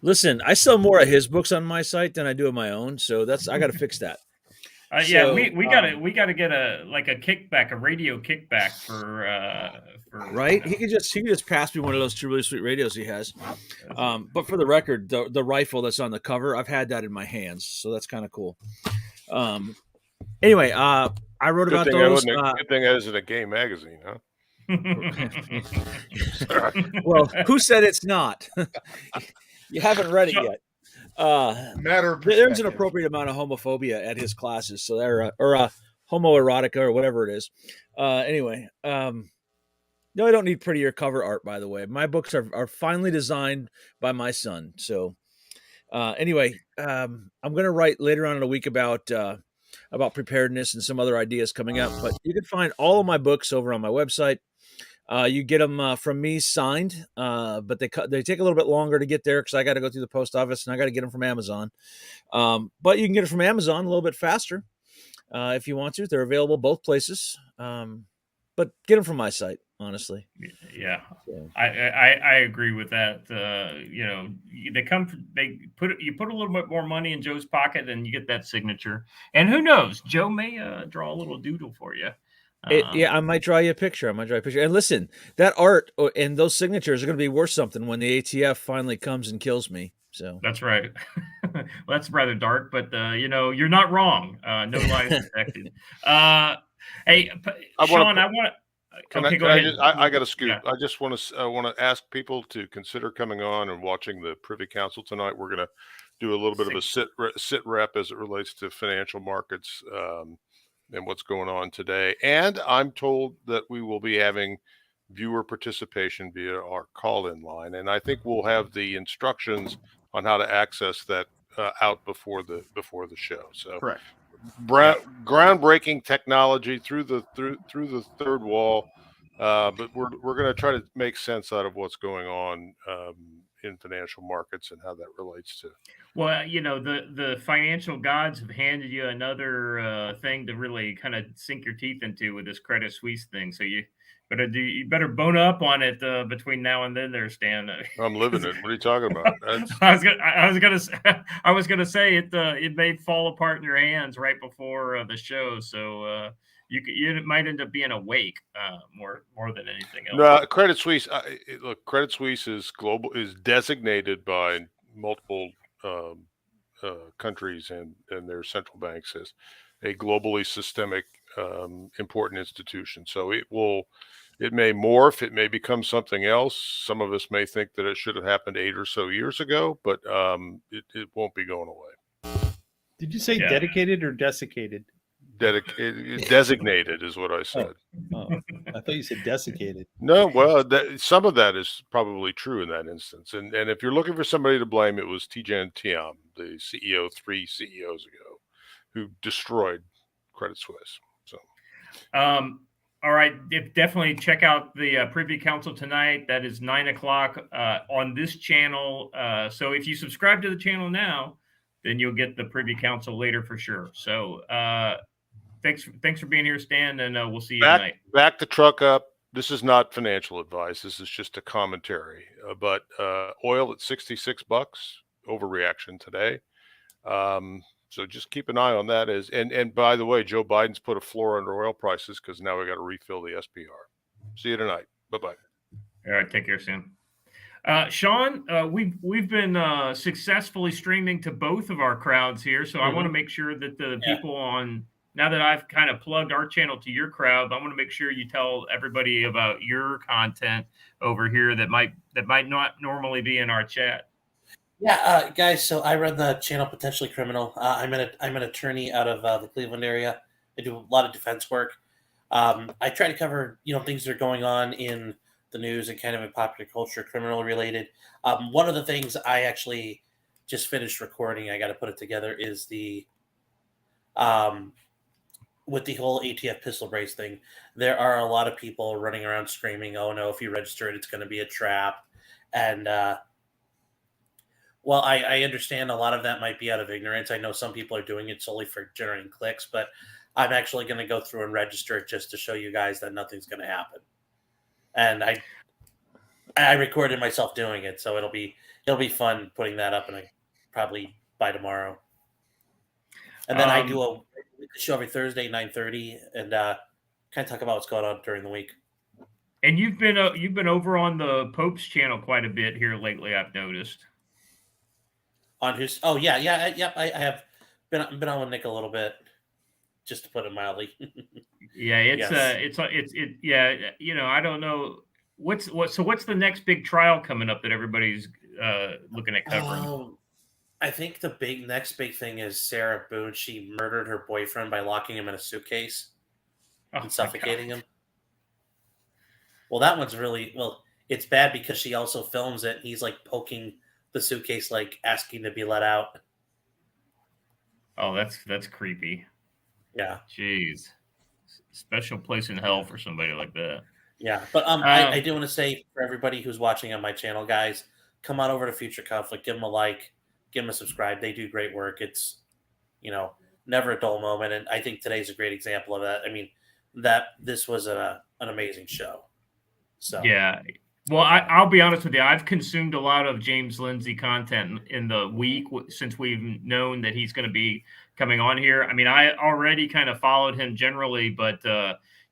listen, I sell more of his books on my site than I do of my own, so I got to fix that. Yeah, we gotta get a kickback, a radio kickback for right. He could just pass me one of those two really sweet radios he has. But for the record, the rifle that's on the cover, I've had that in my hands, so that's kind of cool. Anyway, I wrote about those. Good thing that isn't a gay magazine, huh? Well, who said it's not? You haven't read it yet. Matter of there's an appropriate amount of homophobia at his classes, so there or homoerotica or whatever it is. Anyway, no, I don't need prettier cover art, by the way. My books are finely designed by my son. So anyway, I'm going to write later on in the week about preparedness and some other ideas coming up. But you can find all of my books over on my website. You get them from me signed, but they take a little bit longer to get there because I got to go through the post office and I got to get them from Amazon. But you can get it from Amazon a little bit faster if you want to. They're available both places, but get them from my site, honestly. Yeah, so. I agree with that. You put a little bit more money in Joe's pocket and you get that signature. And who knows, Joe may draw a little doodle for you. Yeah, I might draw you a picture. And listen, that art and those signatures are going to be worth something when the ATF finally comes and kills me. So that's right. Well, that's rather dark, but you're not wrong. No lies detected. Hey, Sean, Go ahead. I got a scoop. Yeah. I just want to ask people to consider coming on and watching the Privy Council tonight. We're going to do a little bit of a sit rep as it relates to financial markets and what's going on today. And I'm told that we will be having viewer participation via our call-in line, and I think we'll have the instructions on how to access that out before the show. So Correct. Groundbreaking technology through the third wall, but we're going to try to make sense out of what's going on in financial markets and how that relates to. Well, the financial gods have handed you another thing to really kind of sink your teeth into with this Credit Suisse thing. So you better bone up on it between now and then. There, Stan. I'm living it. What are you talking about? I was gonna say it may fall apart in your hands right before the show. So you might end up being awake more than anything else. No, Credit Suisse. Look, Credit Suisse is designated by multiple countries and their central banks as a globally systemic important institution. So it may morph, it may become something else. Some of us may think that it should have happened 8 or so years ago, but it won't be going away. Did you say dedicated or desiccated? Designated is what I said. Oh, I thought you said desiccated. No, well, some of that is probably true in that instance. And if you're looking for somebody to blame, it was Tidjane Thiam, the CEO 3 CEOs ago, who destroyed Credit Suisse. So, all right, definitely check out the Privy Council tonight. That is 9:00 on this channel. So if you subscribe to the channel now, then you'll get the Privy Council later for sure. So thanks for being here, Stan, and we'll see you tonight. Back the truck up. This is not financial advice. This is just a commentary. But oil at $66, overreaction today. So just keep an eye on that. And by the way, Joe Biden's put a floor under oil prices because now we got to refill the SPR. See you tonight. Bye-bye. All right, take care, Sam. Sean, we've been successfully streaming to both of our crowds here, so I want to make sure that the people on, now that I've kind of plugged our channel to your crowd, I want to make sure you tell everybody about your content over here that might not normally be in our chat. Yeah, guys. So I run the channel Potentially Criminal. I'm an attorney out of the Cleveland area. I do a lot of defense work. I try to cover things that are going on in the news and kind of in popular culture, criminal related. One of the things I actually just finished recording, I got to put it together, is the with the whole ATF pistol brace thing. There are a lot of people running around screaming, "Oh no, if you register it, it's going to be a trap," and well, I understand a lot of that might be out of ignorance. I know some people are doing it solely for generating clicks, but I'm actually going to go through and register it just to show you guys that nothing's going to happen. And I recorded myself doing it, so it'll be fun putting that up, and I probably by tomorrow. And then I do a show every Thursday, 9:30, and kind of talk about what's going on during the week. And you've been over on the Pope's channel quite a bit here lately, I've noticed. On who's? Oh yeah. I have been on with Nick a little bit, just to put it mildly. Yeah, I don't know what's the next big trial coming up that everybody's looking at covering. I think the next big thing is Sarah Boone. She murdered her boyfriend by locking him in a suitcase and suffocating him. Well, that one's it's bad because she also films it. He's like poking the suitcase, like asking to be let out. Oh, that's creepy. Yeah. Jeez. Special place in hell for somebody like that. Yeah. But I do want to say for everybody who's watching on my channel, guys, come on over to Future Conflict, give them a like, give them a subscribe. They do great work. It's, never a dull moment. And I think today's a great example of that. I mean, this was an amazing show. So yeah. Well, I'll be honest with you. I've consumed a lot of James Lindsay content in the week since we've known that he's going to be coming on here. I mean, I already kind of followed him generally, but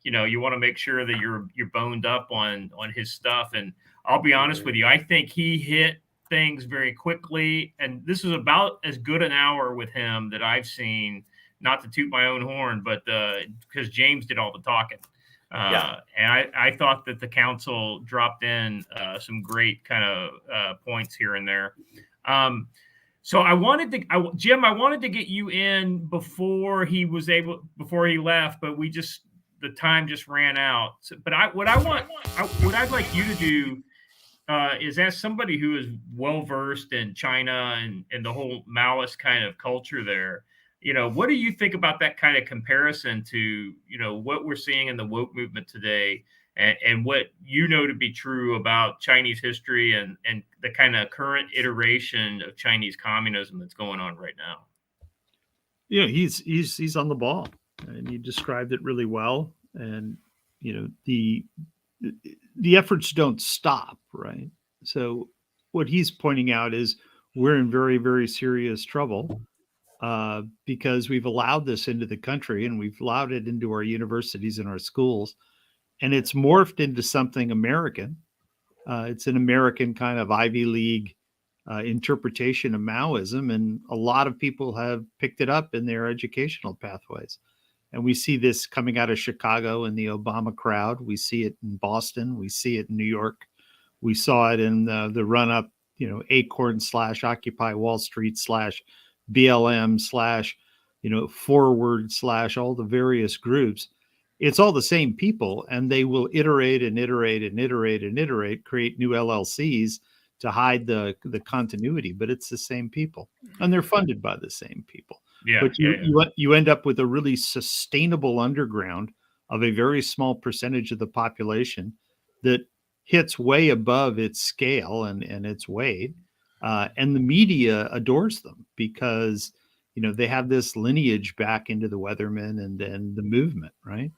you want to make sure that you're boned up on his stuff. And I'll be honest with you. I think he hit things very quickly, and this is about as good an hour with him that I've seen. Not to toot my own horn, but because James did all the talking. And I thought that the council dropped in some great kind of points here and there. So Jim, I wanted to get you in before he left, but the time just ran out. So, but what I'd like you to do is, as somebody who is well versed in China and the whole Maoist kind of culture there, what do you think about that kind of comparison to, what we're seeing in the woke movement today, and what to be true about Chinese history and the kind of current iteration of Chinese communism that's going on right now? Yeah, he's on the ball, and you described it really well. And the efforts don't stop, right? So what he's pointing out is we're in very, very serious trouble because we've allowed this into the country, and we've allowed it into our universities and our schools, and it's morphed into something American. It's an American kind of Ivy League interpretation of Maoism, and a lot of people have picked it up in their educational pathways. And we see this coming out of Chicago in the Obama crowd. We see it in Boston. We see it in New York. We saw it in the run-up, Acorn / Occupy Wall Street / BLM / Forward / all the various groups. It's all the same people, and they will iterate and iterate and iterate and iterate, create new LLCs to hide the continuity, but it's the same people, and they're funded by the same people. But you end up with a really sustainable underground of a very small percentage of the population that hits way above its scale and its weight, and the media adores them because they have this lineage back into the Weathermen and the movement, right?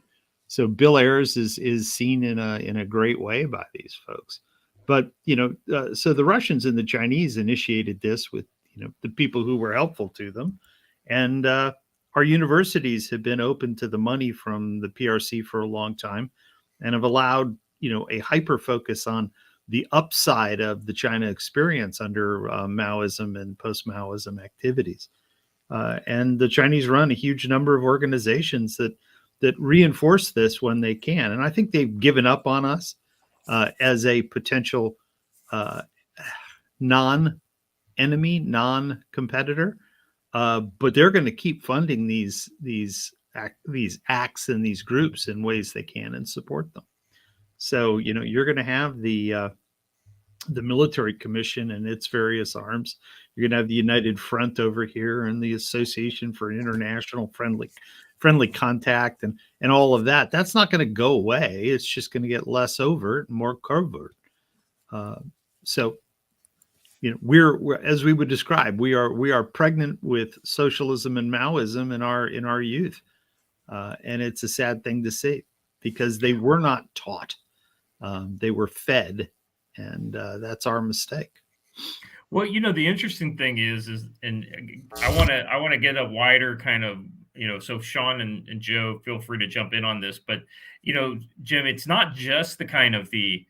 So Bill Ayers is seen in a great way by these folks. But so the Russians and the Chinese initiated this with the people who were helpful to them. And our universities have been open to the money from the PRC for a long time, and have allowed, a hyper focus on the upside of the China experience under Maoism and post-Maoism activities. And the Chinese run a huge number of organizations that reinforce this when they can. And I think they've given up on us as a potential non-enemy, non-competitor. But they're going to keep funding these acts and these groups in ways they can and support them. So you're going to have the military commission and its various arms. You're going to have the United Front over here and the Association for International Friendly Contact and all of that. That's not going to go away. It's just going to get less overt and more covert. So. We're as we would describe, we are pregnant with socialism and Maoism in our youth, and it's a sad thing to see because they were not taught, they were fed, and that's our mistake. Well, the interesting thing is, and I want to get a wider kind of, so Sean and Joe, feel free to jump in on this, but Jim, it's not just the kind of the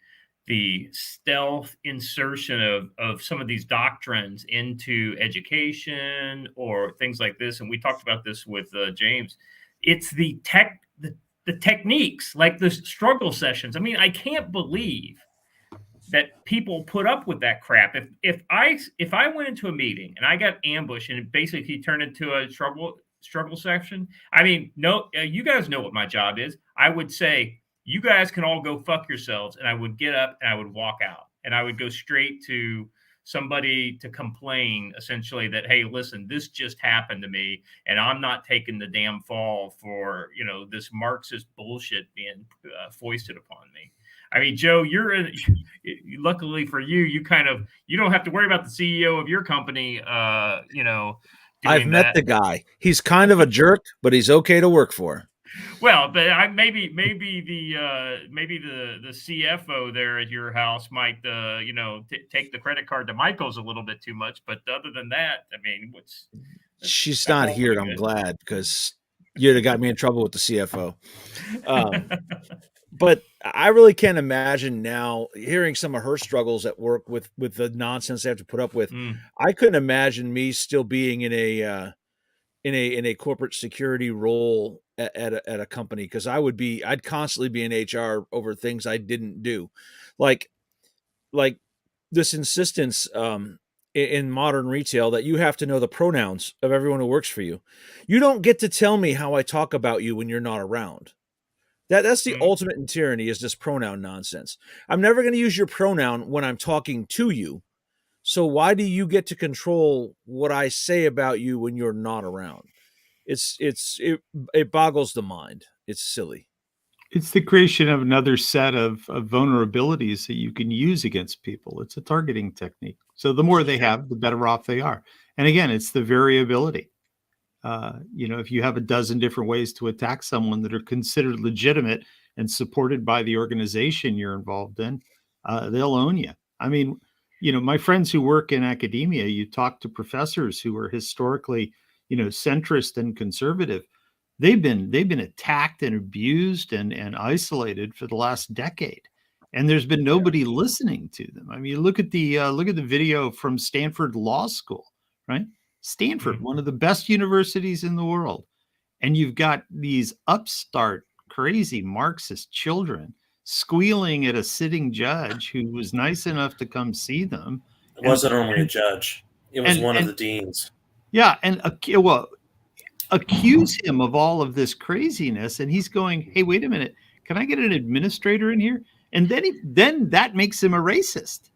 stealth insertion of some of these doctrines into education or things like this. And we talked about this with James. It's the techniques, like the struggle sessions. I mean, I can't believe that people put up with that crap. If I went into a meeting and I got ambushed and it basically turned into a struggle session, I mean, no, you guys know what my job is. I would say, you guys can all go fuck yourselves. And I would get up and I would walk out, and I would go straight to somebody to complain, essentially, that, hey, listen, this just happened to me, and I'm not taking the damn fall for, this Marxist bullshit being foisted upon me. I mean, Joe, luckily for you, you don't have to worry about the CEO of your company, I've met the guy. He's kind of a jerk, but he's okay to work for. Well, but maybe the CFO there at your house might take the credit card to Michael's a little bit too much, but other than that, I mean, she's not here, and I'm glad, because you'd have got me in trouble with the CFO. But I really can't imagine now hearing some of her struggles at work with the nonsense they have to put up with. I couldn't imagine me still being in in a corporate security role at a company, because I'd constantly be in HR over things I didn't do, like this insistence in modern retail that you have to know the pronouns of everyone who works for you. You don't get to tell me how I talk about you when you're not around. That's the ultimate in tyranny, is this pronoun nonsense. I'm never going to use your pronoun when I'm talking to you. So why do you get to control what I say about you when you're not around? It boggles the mind. It's silly. It's the creation of another set of vulnerabilities that you can use against people. It's a targeting technique. So the more they have, the better off they are. And again, it's the variability. If you have a dozen different ways to attack someone that are considered legitimate and supported by the organization you're involved in, they'll own you. I mean, my friends who work in academia, you talk to professors who are historically, centrist and conservative. They've been attacked and abused and isolated for the last decade, and there's been nobody listening to them. I mean, look at the video from Stanford Law School, right? Stanford, one of the best universities in the world, and you've got these upstart, crazy Marxist children squealing at a sitting judge who was nice enough to come see them. It wasn't only a judge; it was one of the deans. Yeah, and accuse him of all of this craziness, and he's going, "Hey, wait a minute, can I get an administrator in here?" And then that makes him a racist,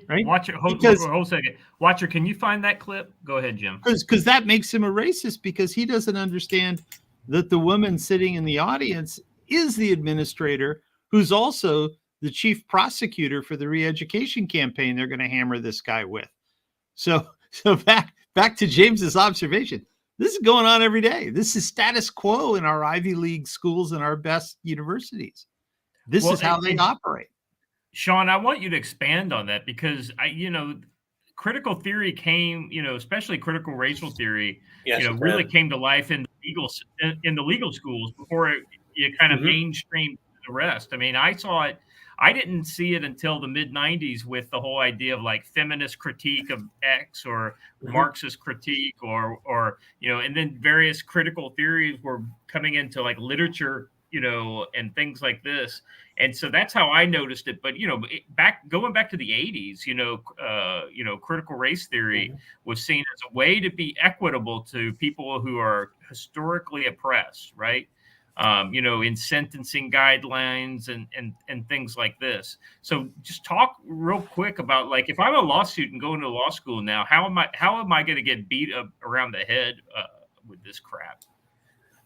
right? Watcher, hold a second. Watcher, can you find that clip? Go ahead, Jim. Because that makes him a racist, because he doesn't understand that the woman sitting in the audience is the administrator, who's also the chief prosecutor for the re-education campaign they're going to hammer this guy with. So back to James's observation. This is going on every day. This is status quo in our Ivy League schools and our best universities. This is how they operate. Sean, I want you to expand on that, because critical theory came, especially critical racial theory, really came to life in the legal schools before it kind of mainstreamed the rest. I mean, I saw it. I didn't see it until the mid 90s with the whole idea of like feminist critique of X or Marxist critique or and then various critical theories were coming into like literature, and things like this. And so that's how I noticed it. But, going back to the 80s, critical race theory was seen as a way to be equitable to people who are historically oppressed, right? In sentencing guidelines and things like this. So just talk real quick about, like, if I'm a lawsuit and going to law school now, how am I going to get beat up around the head with this crap?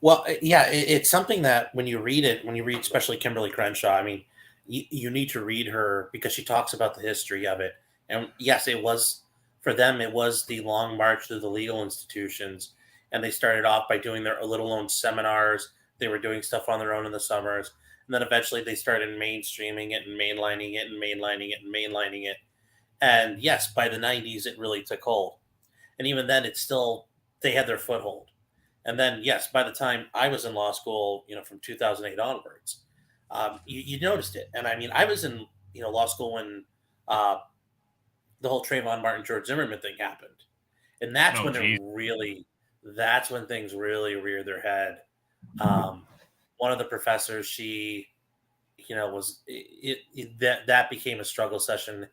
Well, yeah, it's something that when you read especially Kimberly Crenshaw, I mean, you need to read her, because she talks about the history of it. And yes, it was the long march through the legal institutions. And they started off by doing their little known seminars. They were doing stuff on their own in the summers. And then eventually they started mainstreaming it and mainlining it and mainlining it and mainlining it. And yes, by the 90s, it really took hold. And even then, they had their foothold. And then, yes, by the time I was in law school, from 2008 onwards, you noticed it. And I mean, I was in, law school when the whole Trayvon Martin, George Zimmerman thing happened. And that's when things really reared their head. One of the professors, she, that became a struggle session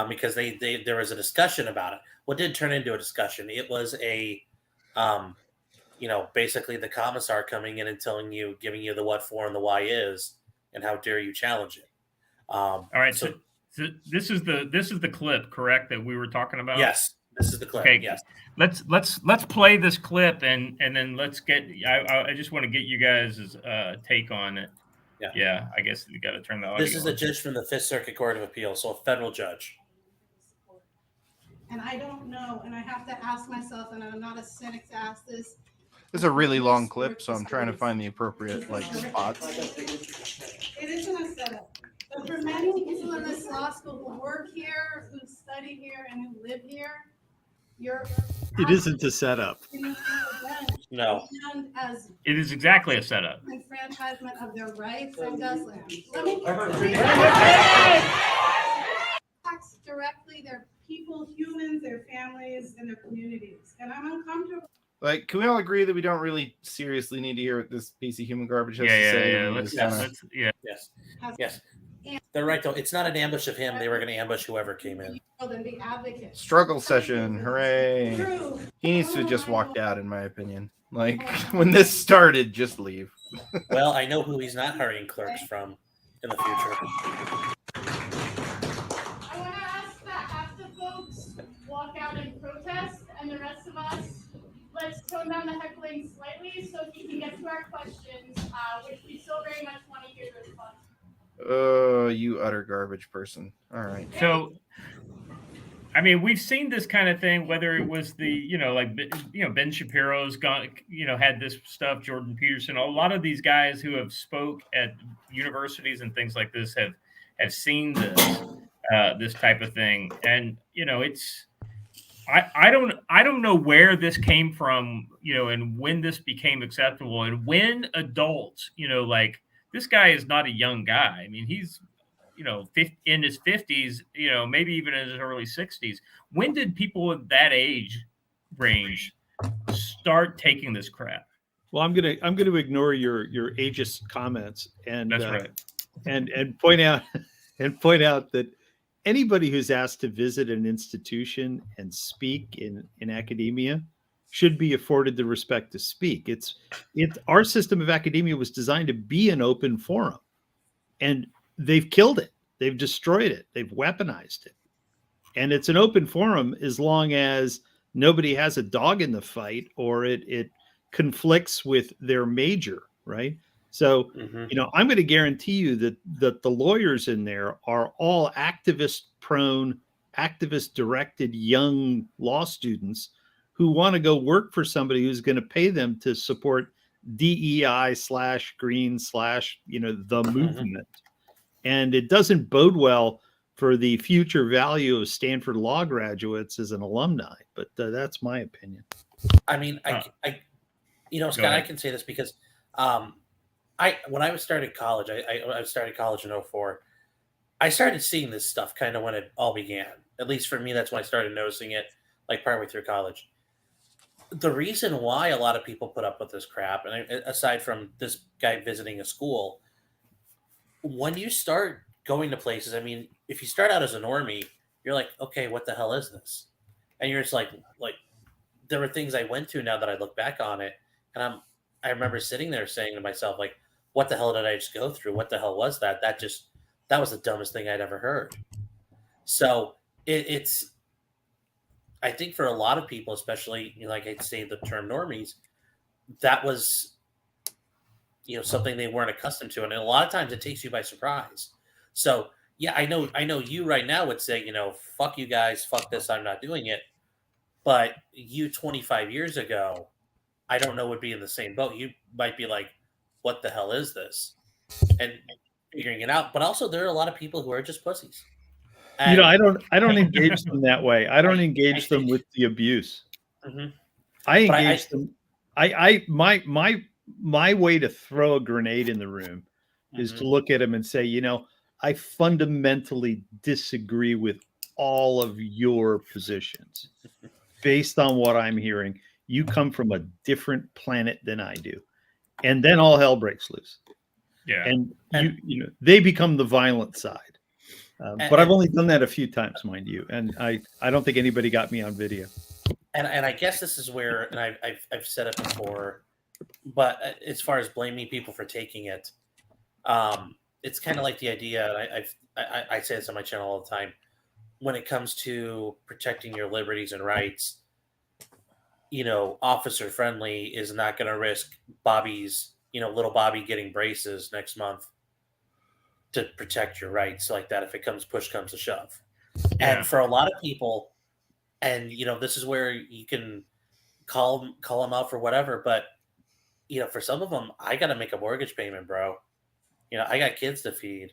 because there was a discussion about it. What did turn into a discussion? It was basically the commissar coming in and giving you the what for and the why is, and how dare you challenge it. All right. So this is the clip, correct, that we were talking about? Yes, this is the clip. Okay. Yes. Let's play this clip and then let's get. I just want to get you guys' take on it. Yeah. I guess you got to turn the audio. This is a judge from the Fifth Circuit Court of Appeal, so a federal judge. And I don't know, and I have to ask myself, and I'm not a cynic to ask this. This is a really long clip, so I'm trying to find the appropriate spots. It isn't a setup. But for many people in this law school who work here, who study here, and who live here, it isn't a setup. No. It is exactly a setup. Enfranchisement of their rights and guzzling. Let me tax directly their people, humans, their families, and their communities. And I'm uncomfortable. Like, can we all agree that we don't really seriously need to hear what this piece of human garbage has to say? Yeah. We Let's, just kinda- Yes. Yes. They're right, though. It's not an ambush of him. They were going to ambush whoever came in. The advocate. Struggle session, hooray! He needs to have just walked out, in my opinion. Like, when this started, just leave. Well, I know who he's not hiring clerks from in the future. I want to ask that half the folks walk out and protest, and the rest of us, let's tone down the heckling slightly so we can get to our questions, which we still very much want to hear the response. You utter garbage person. All right. So, I mean, we've seen this kind of thing, whether it was the, Ben Shapiro's gone, had this stuff, Jordan Peterson, a lot of these guys who have spoke at universities and things like this have seen this type of thing. And, I don't know where this came from, and when this became acceptable and when adults, this guy is not a young guy. I mean, he's, in his 50s, maybe even in his early 60s. When did people of that age range start taking this crap? Well, I'm gonna ignore your ageist comments and That's right. and point out that anybody who's asked to visit an institution and speak in academia should be afforded the respect to speak. It's our system of academia was designed to be an open forum, and they've killed it. They've destroyed it. They've weaponized it. And it's an open forum as long as nobody has a dog in the fight or it conflicts with their major, right? So, I'm going to guarantee you that the lawyers in there are all activist-prone, activist-directed young law students who want to go work for somebody who's going to pay them to support DEI/green/ the movement. And it doesn't bode well for the future value of Stanford law graduates as an alumni, but that's my opinion. I mean, Scott, I can say this because when I started college, I started college in 2004. I started seeing this stuff kind of when it all began. At least for me, that's when I started noticing it, like partway through college. The reason why a lot of people put up with this crap, and aside from this guy visiting a school, when you start going to places, I mean, if you start out as a normie, you're like, okay, what the hell is this? And you're just like there were things I went to now that I look back on it, and I remember sitting there saying to myself, like, what the hell did I just go through? What the hell was that? That was the dumbest thing I'd ever heard. So it's I think for a lot of people, especially, like I'd say the term normies, that was something they weren't accustomed to, and a lot of times it takes you by surprise. So yeah, I know you right now would say, fuck you guys, fuck this, I'm not doing it. But you 25 years ago, I don't know, would be in the same boat. You might be like, what the hell is this? And figuring it out. But also there are a lot of people who are just pussies. And, I don't engage them that way. I don't engage them with the abuse. Mm-hmm. I engage them. My way to throw a grenade in the room is to look at them and say, I fundamentally disagree with all of your positions based on what I'm hearing. You come from a different planet than I do. And then all hell breaks loose. Yeah. And they become the violent side. But I've only done that a few times, mind you. And I don't think anybody got me on video. And I guess this is where, and I've said it before, but as far as blaming people for taking it, it's kind of like the idea, I say this on my channel all the time, when it comes to protecting your liberties and rights, officer friendly is not going to risk Bobby's, little Bobby getting braces next month to protect your rights like that if it push comes to shove. Yeah. And for a lot of people, and this is where you can call them out for whatever, but for some of them, I got to make a mortgage payment, bro. I got kids to feed.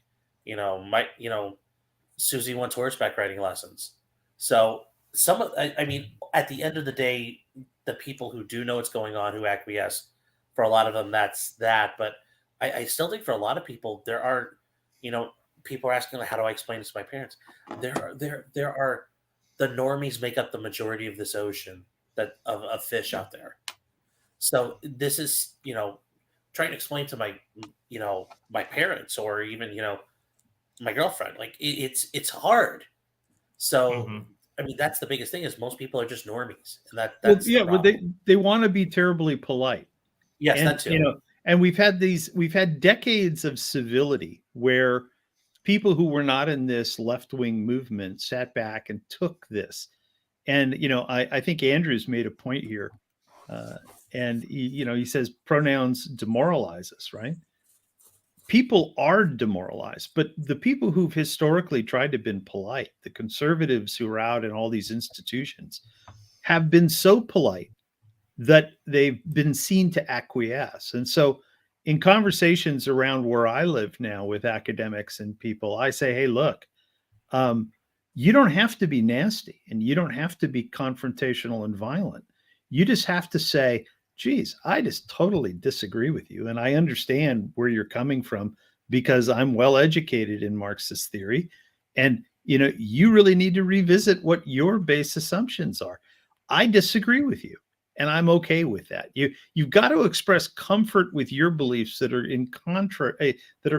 Susie wants horseback riding lessons. So at the end of the day, the people who do know what's going on, who acquiesce, for a lot of them, that's that. But I still think for a lot of people, there are, people are asking, how do I explain this to my parents? There are the normies make up the majority of this ocean of fish out there. So this is, trying to explain to my, my parents or even, my girlfriend, like it's hard. So, Mhm. I mean, that's the biggest thing is most people are just normies, and Well, that's the yeah, well, problem. they want to be terribly polite. Yes, And that too. and we've had decades of civility where people who were not in this left-wing movement sat back and took this. And I think Andrew's made a point here. And he says pronouns demoralize us, right? People are demoralized, but the people who've historically tried to been polite, the conservatives who are out in all these institutions, have been so polite that they've been seen to acquiesce. And so in conversations around where I live now with academics and people, I say, hey, look, you don't have to be nasty and you don't have to be confrontational and violent. You just have to say, geez, I just totally disagree with you. And I understand where you're coming from because I'm well educated in Marxist theory. And, you really need to revisit what your base assumptions are. I disagree with you. And I'm okay with that. You've got to express comfort with your beliefs that are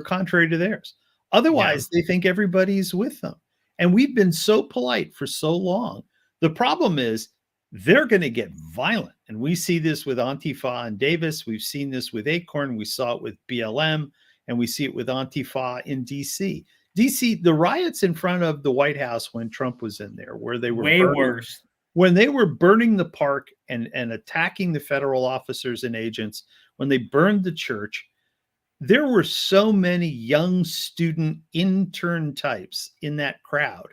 contrary to theirs. Otherwise, they think everybody's with them. And we've been so polite for so long. The problem is they're going to get violent. And we see this with Antifa and Davis. We've seen this with Acorn. We saw it with BLM. And we see it with Antifa in D.C. The riots in front of the White House when Trump was in there, where they were Way worse. When they were burning the park and attacking the federal officers and agents, when they burned the church, there were so many young student intern types in that crowd.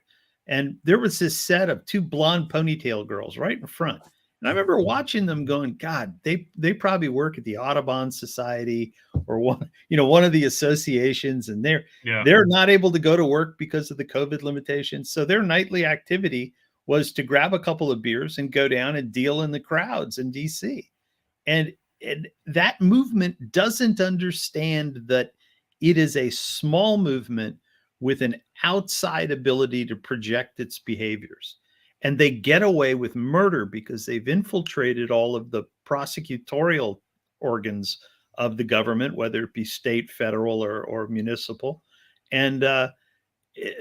And there was this set of two blonde ponytail girls right in front. And I remember watching them going, God, they probably work at the Audubon Society or one of the associations, and they're not able to go to work because of the COVID limitations. So their nightly activity was to grab a couple of beers and go down and deal in the crowds in DC. And that movement doesn't understand that it is a small movement with an outside ability to project its behaviors. And they get away with murder because they've infiltrated all of the prosecutorial organs of the government, whether it be state, federal, or municipal. And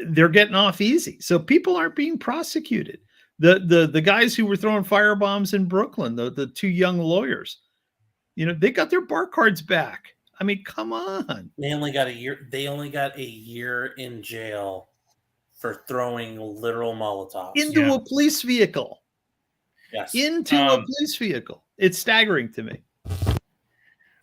they're getting off easy. So people aren't being prosecuted. The guys who were throwing firebombs in Brooklyn, the two young lawyers, they got their bar cards back. I mean, come on. They only got a year. They only got a year in jail for throwing literal Molotovs into a police vehicle. Yes, into a police vehicle. It's staggering to me.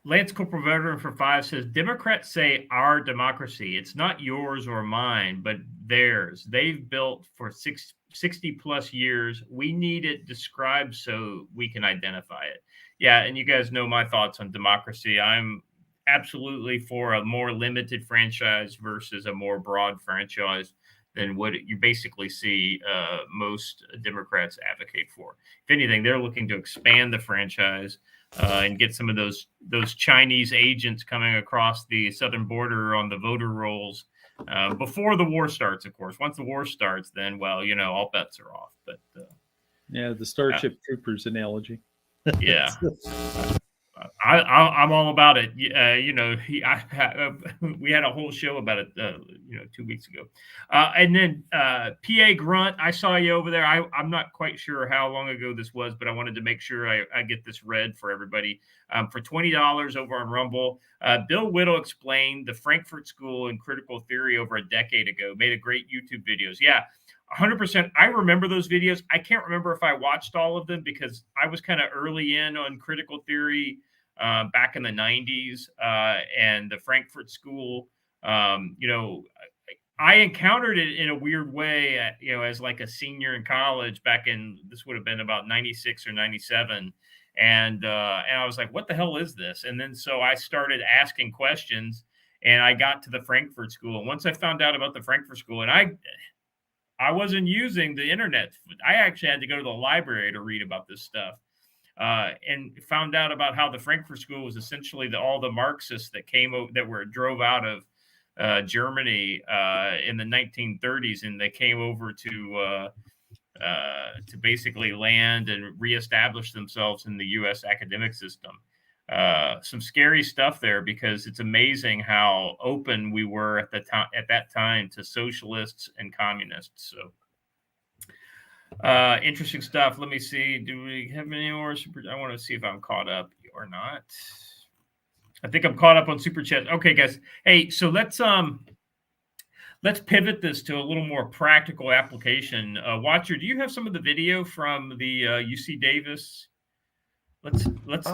Lance Corporal Veteran for 5 says, Democrats say our democracy. It's not yours or mine, but theirs. They've built for 60 plus years. We need it described so we can identify it. Yeah, and you guys know my thoughts on democracy. I'm absolutely for a more limited franchise versus a more broad franchise than what you basically see most Democrats advocate for. If anything, they're looking to expand the franchise and get some of those Chinese agents coming across the southern border on the voter rolls before the war starts, of course. Once the war starts, then, all bets are off. But yeah, the Starship Troopers analogy. Yeah. I'm all about it. We had a whole show about it, 2 weeks ago. And then PA Grunt, I saw you over there. I'm not quite sure how long ago this was, but I wanted to make sure I get this read for everybody. For $20 over on Rumble, Bill Whittle explained the Frankfurt School and critical theory over a decade ago. Made a great YouTube videos. Yeah. 100%. I remember those videos. I can't remember if I watched all of them because I was kind of early in on critical theory back in the 90s and the Frankfurt School. I encountered it in a weird way, as like a senior in college back in, this would have been about 96 or 97. And I was like, what the hell is this? And then so I started asking questions and I got to the Frankfurt School. And once I found out about the Frankfurt School, and I wasn't using the internet. I actually had to go to the library to read about this stuff and found out about how the Frankfurt School was essentially all the Marxists that drove out of Germany in the 1930s, and they came over to to basically land and reestablish themselves in the U.S. academic system. Some scary stuff there, because it's amazing how open we were at that time to socialists and communists. So interesting stuff. Let me see. Do we have any more I want to see if I'm caught up or not. I think I'm caught up on super chat. Okay, guys. Hey, so let's pivot this to a little more practical application. Watcher, do you have some of the video from the UC Davis? Let's. This is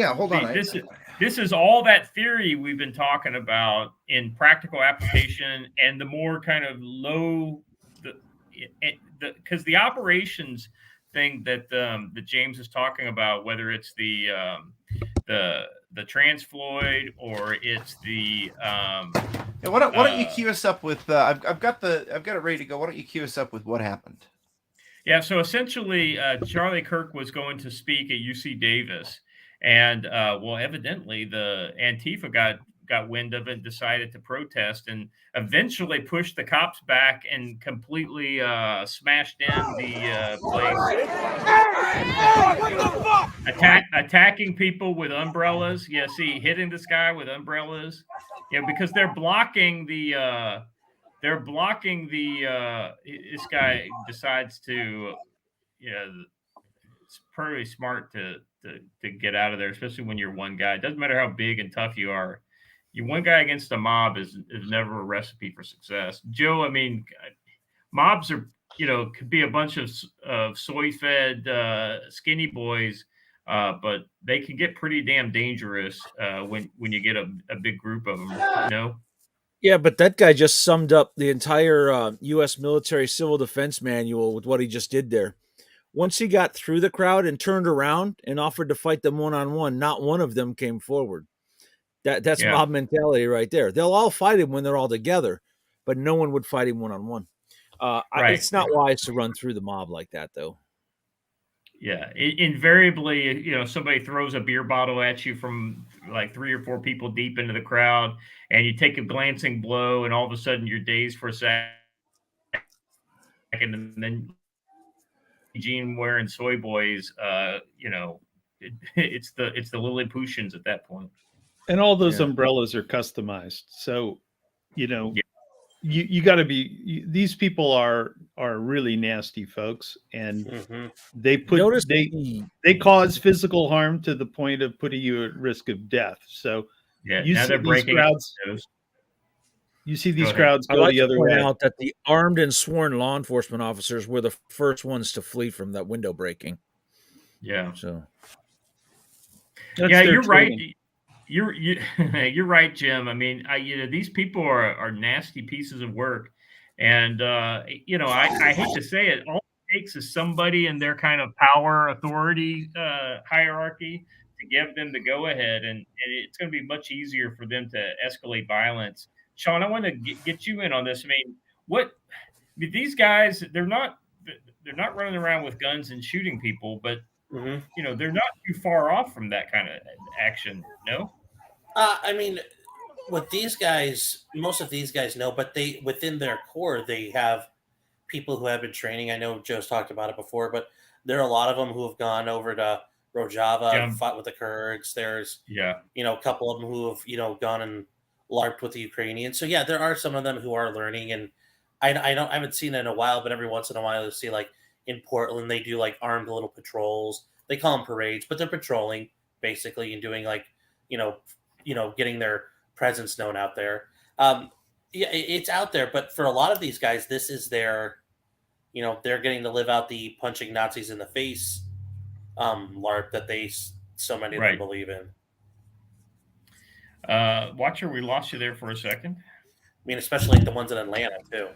hold on. This is all that theory we've been talking about in practical application, and the more kind of low, because the operations thing that James is talking about, whether it's the trans Floyd or it's the why don't you cue us up with I've got it ready to go. Why don't you cue us up with what happened? Yeah, so essentially Charlie Kirk was going to speak at UC Davis, and evidently the Antifa got wind of it and decided to protest, and eventually pushed the cops back and completely smashed in the place. Attacking people with umbrellas. Yeah, see, hitting this guy with umbrellas. Yeah, because they're blocking the this guy decides to, it's pretty smart to get out of there, especially when you're one guy. It doesn't matter how big and tough you are. You one guy against a mob is never a recipe for success. Joe, I mean, mobs are, could be a bunch of soy-fed skinny boys, but they can get pretty damn dangerous when you get a big group of them, Yeah, but that guy just summed up the entire U.S. military civil defense manual with what he just did there. Once he got through the crowd and turned around and offered to fight them one-on-one, not one of them came forward. That's mob mentality right there. They'll all fight him when they're all together, but no one would fight him one-on-one. It's not wise to run through the mob like that, though. Yeah, invariably, somebody throws a beer bottle at you from like 3 or 4 people deep into the crowd, and you take a glancing blow, and all of a sudden you're dazed for a second, and then jean wearing soy boys, it's the Lilliputians at that point. And all those umbrellas are customized, so you got to be. These people are really nasty folks, and they cause physical harm to the point of putting you at risk of death. So you see these crowds. You see these crowds go the other way. I'd like to point out that the armed and sworn law enforcement officers were the first ones to flee from that window breaking. Yeah. So. You're right. You're right, Jim. I mean, these people are nasty pieces of work, and I hate to say it, all it takes is somebody in their kind of power authority hierarchy to give them the go ahead, and it's going to be much easier for them to escalate violence. Sean, I want to get you in on this. I mean, these guys, they're not running around with guns and shooting people, but they're not too far off from that kind of action. No. I mean, with these guys, most of these guys know, but within their core, they have people who have been training. I know Joe's talked about it before, but there are a lot of them who have gone over to Rojava and fought with the Kurds. There's, a couple of them who have, gone and LARPed with the Ukrainians. So there are some of them who are learning, and I haven't seen it in a while, but every once in a while you'll see, like in Portland, they do like armed little patrols. They call them parades, but they're patrolling basically and doing like, getting their presence known out there. It's out there, but for a lot of these guys, this is their, they're getting to live out the punching Nazis in the face LARP that so many of them believe in. Watcher, we lost you there for a second. I mean, especially the ones in Atlanta too.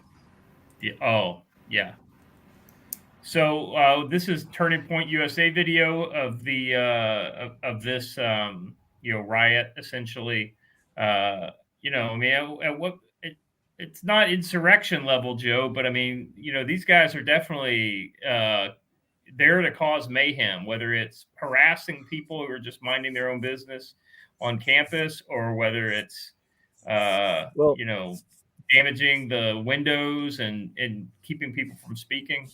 Yeah. Oh, yeah. So this is Turning Point USA video of the of this riot, essentially. It's not insurrection level, Joe, but I mean, these guys are definitely there to cause mayhem, whether it's harassing people who are just minding their own business on campus, or whether it's damaging the windows and keeping people from speaking.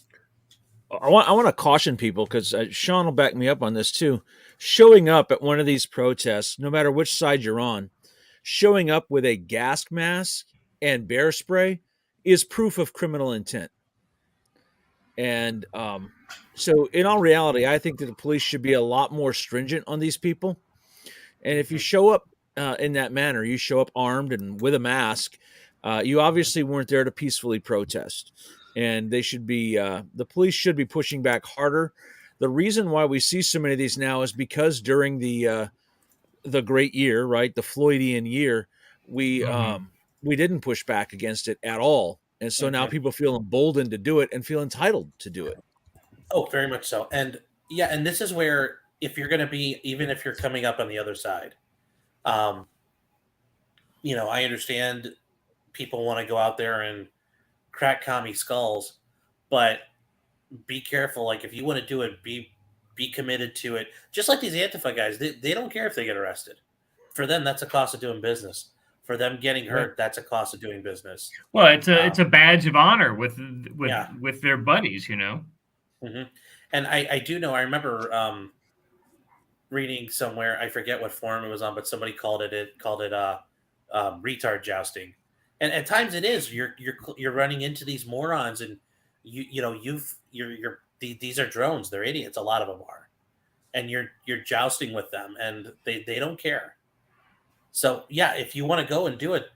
I want to caution people, because Sean will back me up on this too. Showing up at one of these protests, no matter which side you're on, showing up with a gas mask and bear spray is proof of criminal intent. And so in all reality, I think that the police should be a lot more stringent on these people. And if you show up in that manner, you show up armed and with a mask, you obviously weren't there to peacefully protest. And they should be, the police should be pushing back harder. The reason why we see so many of these now is because during the great year, right, the Floydian year, we didn't push back against it at all. And so now people feel emboldened to do it and feel entitled to do it. Oh, very much so. And yeah, and this is where, if you're going to be, even if you're coming up on the other side, I understand people want to go out there and crack commie skulls, but be careful. Like, if you want to do it, be committed to it. Just like these Antifa guys, they don't care if they get arrested. For them, that's a cost of doing business. For them getting hurt, that's a cost of doing business. Well, it's a badge of honor with their buddies, Mm-hmm. And I do know. I remember reading somewhere. I forget what forum it was on, but somebody called it retard jousting. And at times it is. You're running into these morons, and these are drones. They're idiots. A lot of them are, and you're jousting with them, and they don't care. So yeah, if you want to go and do it,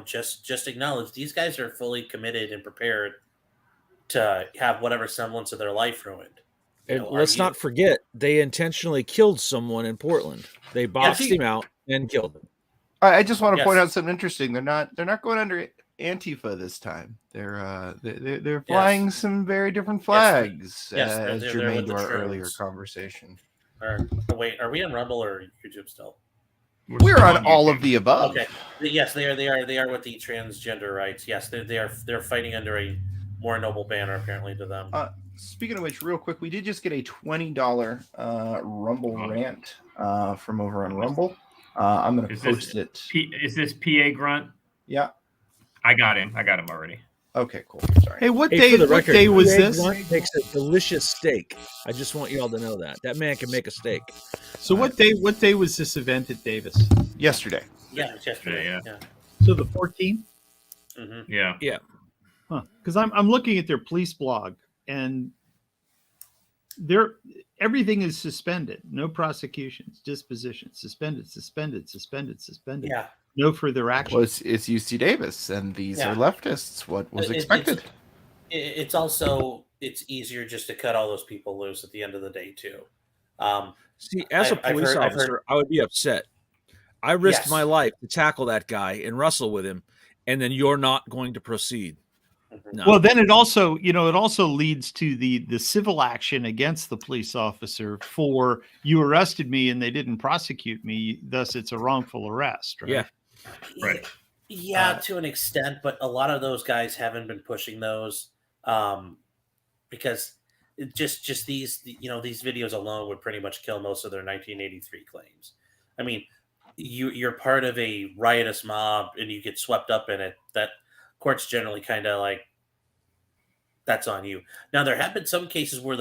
just acknowledge these guys are fully committed and prepared to have whatever semblance of their life ruined. And let's not forget, they intentionally killed someone in Portland. They boxed him out and killed him. I just want to point out something interesting. They're not going under Antifa this time. They're flying some very different flags, as germane to our earlier conversation. Wait, are we on Rumble or YouTube still? We're on all of the above. Okay. Yes, they are with the transgender rights. Yes, they're fighting under a more noble banner, apparently, to them. Speaking of which, real quick, we did just get a $20 Rumble rant from over on Rumble. I'm going to post it. Is this PA Grunt? Yeah. I got him already. Okay, cool. Sorry. Hey, what day was this? Grunt makes a delicious steak. I just want you all to know that man can make a steak. So what day was this event at Davis? Yesterday. Yeah, it's yesterday. Yeah. So the 14th. Mm-hmm. Yeah. Huh? Because I'm looking at their police blog, and everything is suspended. No prosecutions, dispositions, suspended. Yeah. No further action. Well, it's UC Davis, and these are leftists. What was expected? It's also, it's easier just to cut all those people loose at the end of the day too. See, as a police officer, I would be upset. I risked my life to tackle that guy and wrestle with him, and then you're not going to proceed. No. Well, then it also leads to the civil action against the police officer for you arrested me and they didn't prosecute me. Thus, it's a wrongful arrest. Right? Yeah. Right. Yeah, to an extent, but a lot of those guys haven't been pushing those because just these videos alone would pretty much kill most of their 1983 claims. I mean, you're part of a riotous mob and you get swept up in it. That courts generally kind of like, that's on you. Now, there have been some cases where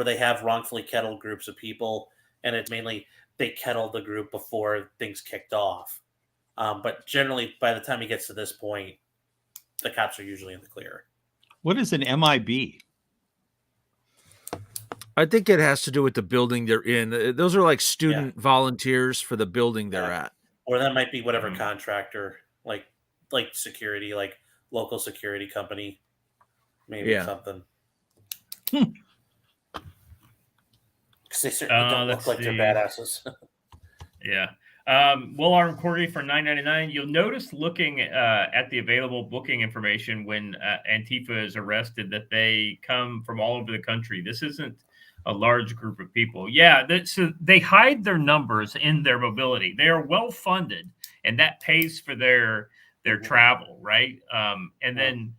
they have wrongfully kettled groups of people, and it's mainly they kettled the group before things kicked off. But generally, by the time he gets to this point, the cops are usually in the clear. What is an MIB? I think it has to do with the building they're in. Those are like student volunteers for the building they're at. Or that might be whatever contractor, like security, like local security company, maybe something. Because they certainly don't look like they're badasses. Yeah. Will Arm Corgi for $9.99. You'll notice looking at the available booking information when Antifa is arrested that they come from all over the country. This isn't a large group of people. Yeah, so they hide their numbers in their mobility. They are well funded, and that pays for their travel, right? And then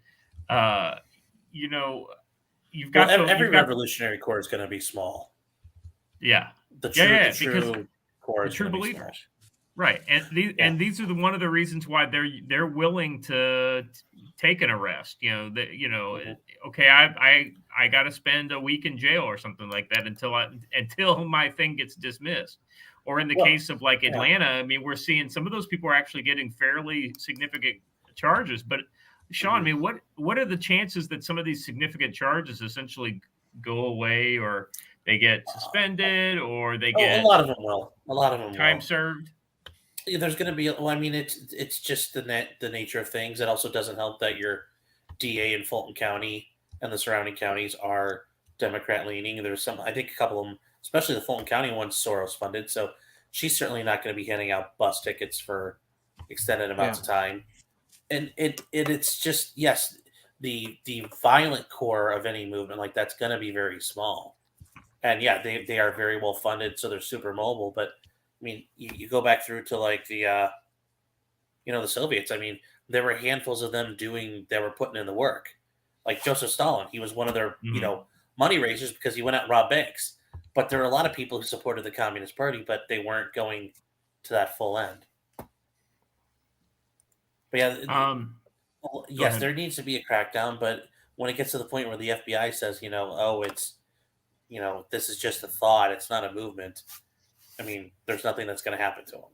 you've got every Revolutionary Corps is going to be small. Yeah, The true core is true going to be believers. Right, and these are one of the reasons why they're willing to take an arrest. Okay, I got to spend a week in jail or something like that until my thing gets dismissed. Or in the case of like Atlanta, I mean, we're seeing some of those people are actually getting fairly significant charges. But Sean, I mean, what are the chances that some of these significant charges essentially go away, or they get suspended, or they get a lot of them will. A lot of them time will. served? There's going to be. Well, I mean, it's just the nature of things. It also doesn't help that your DA in Fulton County and the surrounding counties are Democrat leaning. There's some. I think a couple of them, especially the Fulton County one's Soros funded. So she's certainly not going to be handing out bus tickets for extended amounts of time. And it's just, yes, the violent core of any movement like that's going to be very small. And yeah, they are very well funded, so they're super mobile. But I mean, you go back through to like the the Soviets. I mean, there were handfuls of them that were putting in the work. Like Joseph Stalin, he was one of their money raisers because he went out and robbed banks. But there are a lot of people who supported the Communist Party, but they weren't going to that full end. But yeah, yes, there needs to be a crackdown. But when it gets to the point where the FBI says, it's, this is just a thought, it's not a movement. I mean, there's nothing that's going to happen to them.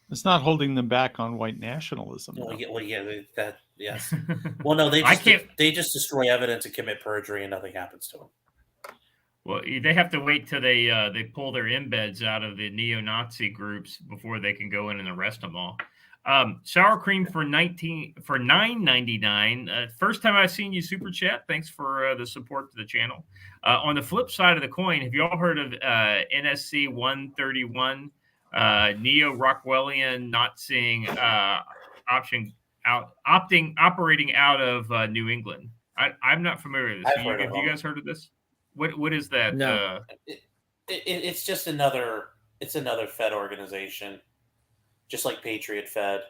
It's not holding them back on white nationalism. Yes. Well, no, they just destroy evidence and commit perjury, and nothing happens to them. Well, they have to wait till they pull their embeds out of the neo-Nazi groups before they can go in and arrest them all. Sour cream for $9.99. First time I've seen you super chat. Thanks for the support to the channel. On the flip side of the coin, have you all heard of NSC 131? Neo-Rockwellian not seeing operating out of New England. I'm not familiar with this. Have you guys heard of this? What is that? No. It's just another Fed organization, just like Patriot Fed.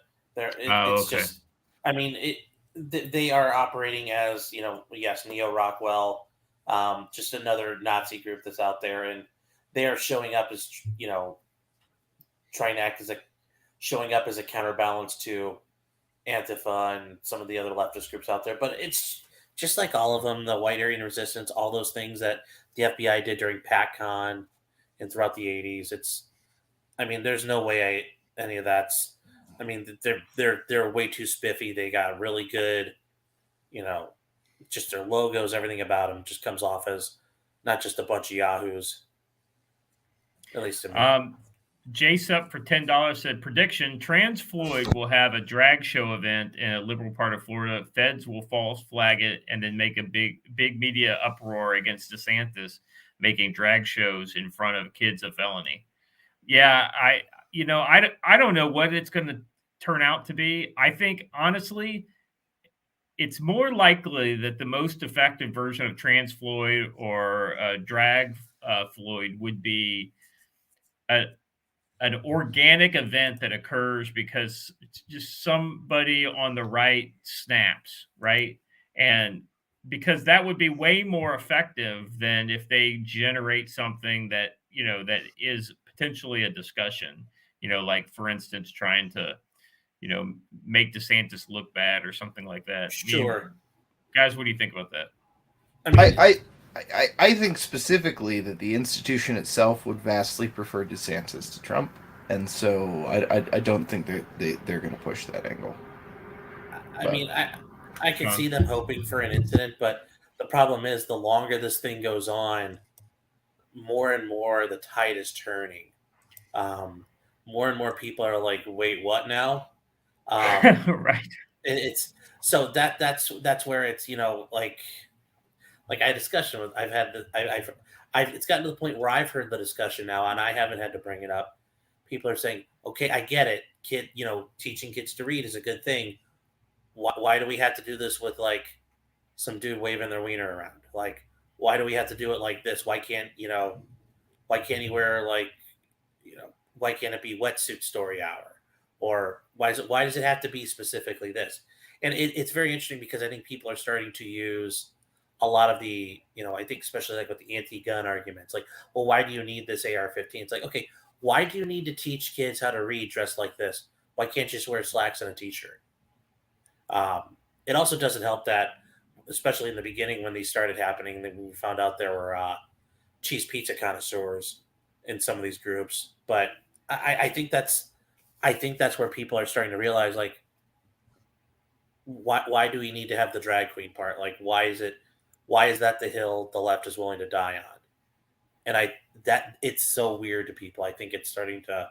Just, I mean, they are operating as Neo Rockwell, just another Nazi group that's out there, and they are showing up as trying to act as showing up as a counterbalance to Antifa and some of the other leftist groups out there. But it's just like all of them, the White Aryan Resistance, all those things that the FBI did during PACCON and throughout the 80s. There's no way any of that's. I mean, they're way too spiffy. They got really good, just their logos, everything about them just comes off as not just a bunch of yahoos. At least to me. Jace up for $10 said, prediction, trans Floyd will have a drag show event in a liberal part of Florida. Feds will false flag it and then make a big media uproar against DeSantis making drag shows in front of kids a felony. Yeah, I don't know what it's going to turn out to be. I think, honestly, it's more likely that the most effective version of trans Floyd or drag Floyd would be an organic event that occurs because it's just somebody on the right snaps, right? And because that would be way more effective than if they generate something that, that is potentially a discussion, like, for instance, trying to, make DeSantis look bad or something like that. Sure. Guys, what do you think about that? I think specifically that the institution itself would vastly prefer DeSantis to Trump, and so I don't think they're going to push that angle. I can see them hoping for an incident, but the problem is the longer this thing goes on, more and more the tide is turning. More and more people are like, "Wait, what now?" Right. It's so that's where it's like I had a discussion with it's gotten to the point where I've heard the discussion now and I haven't had to bring it up. People are saying, okay, I get it. Teaching kids to read is a good thing. Why do we have to do this with like some dude waving their wiener around? Like, why do we have to do it like this? Why can't he wear why can't it be wetsuit story hour? Or why does it have to be specifically this? And it's very interesting because I think people are starting to use a lot of the, I think especially like with the anti-gun arguments, like, well, why do you need this AR-15? It's like, okay, Why do you need to teach kids how to read dressed like this? Why can't you just wear slacks and a t-shirt? It also doesn't help that, especially in the beginning when these started happening, then we found out there were cheese pizza connoisseurs in some of these groups. But I think that's where people are starting to realize, like, why do we need to have the drag queen part? Like, why is that the hill the left is willing to die on? And it's so weird to people. I think it's starting to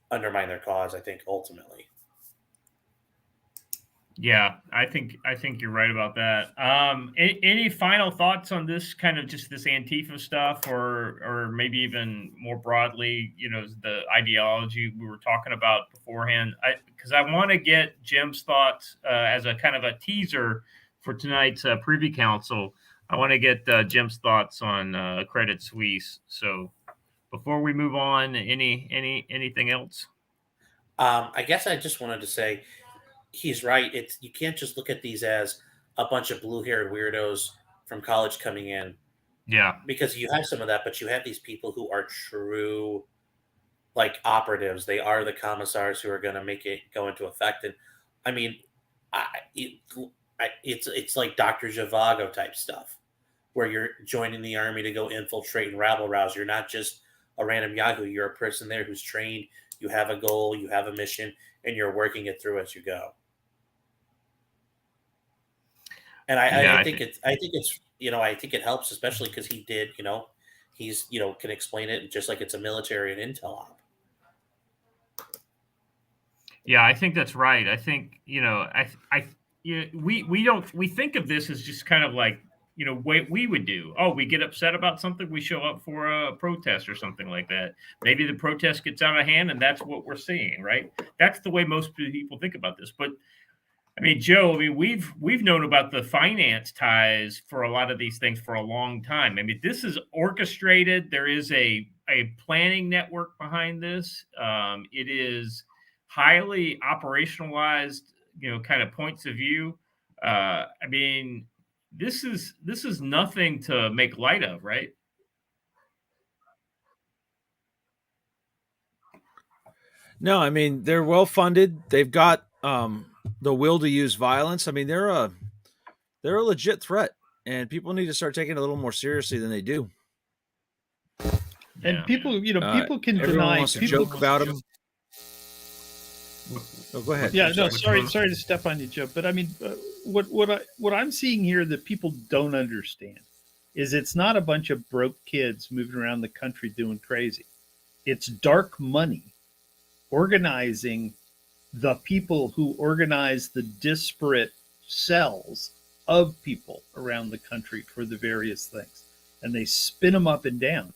undermine their cause, I think, ultimately. Yeah, I think you're right about that. Any final thoughts on this kind of just this Antifa stuff, or maybe even more broadly, the ideology we were talking about beforehand? Because I want to get Jim's thoughts as a kind of a teaser for tonight's Privy Council. I want to get Jim's thoughts on Credit Suisse. So before we move on, anything else? I guess I just wanted to say, he's right. You can't just look at these as a bunch of blue-haired weirdos from college coming in. Yeah. Because you have some of that, but you have these people who are true, like, operatives. They are the commissars who are going to make it go into effect. And I mean, it's like Dr. Zhivago type stuff, where you're joining the army to go infiltrate and rabble-rouse. You're not just a random Yahoo. You're a person there who's trained. You have a goal. You have a mission, and you're working it through as you go. And I think it's I think it helps, especially because he did, he's can explain it just like it's a military and intel op. Yeah, I think that's right. I think we think of this as just kind of like what we would do. Oh, we get upset about something, we show up for a protest or something like that. Maybe the protest gets out of hand, and that's what we're seeing, right? That's the way most people think about this. But I mean, Joe, we've known about the finance ties for a lot of these things for a long time. I mean, this is orchestrated. There is a planning network behind this. It is highly operationalized, kind of points of view. I mean, this is nothing to make light of, right? No, I mean, they're well funded. They've got the will to use violence. I mean, they're a legit threat, and people need to start taking it a little more seriously than they do. And people, people can everyone deny. Wants to people joke about them. Oh, go ahead. Yeah, no, sorry to step on you, Joe. But I mean, what I'm seeing here that people don't understand is it's not a bunch of broke kids moving around the country doing crazy. It's dark money organizing the people who organize the disparate cells of people around the country for the various things. And they spin them up and down.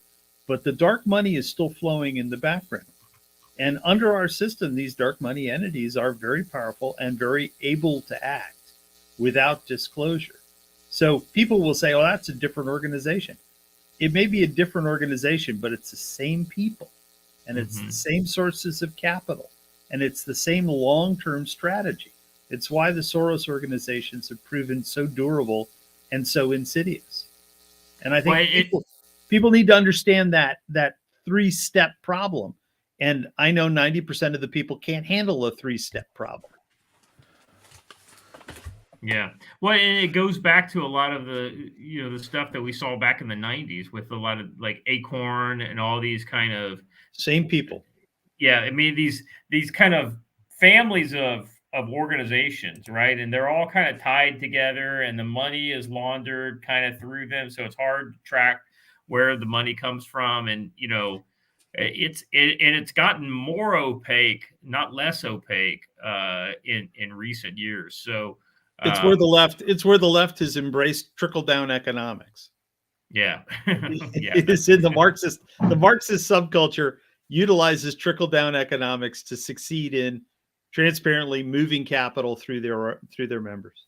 But the dark money is still flowing in the background. And under our system, these dark money entities are very powerful and very able to act without disclosure. So people will say, oh, that's a different organization. It may be a different organization, but it's the same people. And it's the same sources of capital. And it's the same long-term strategy. It's why the Soros organizations have proven so durable and so insidious. And I think people need to understand that three-step problem. And I know 90% of the people can't handle a three-step problem. Yeah. Well, and it goes back to a lot of the, the stuff that we saw back in the 90s with a lot of like Acorn and all these kind of same people. Yeah. I mean, these kind of families of organizations, right? And they're all kind of tied together, and the money is laundered kind of through them. So it's hard to track where the money comes from. And, it's gotten more opaque, not less opaque, in recent years. So it's where the left has embraced trickle down economics. Yeah, It is in the Marxist subculture utilizes trickle down economics to succeed in transparently moving capital through their members.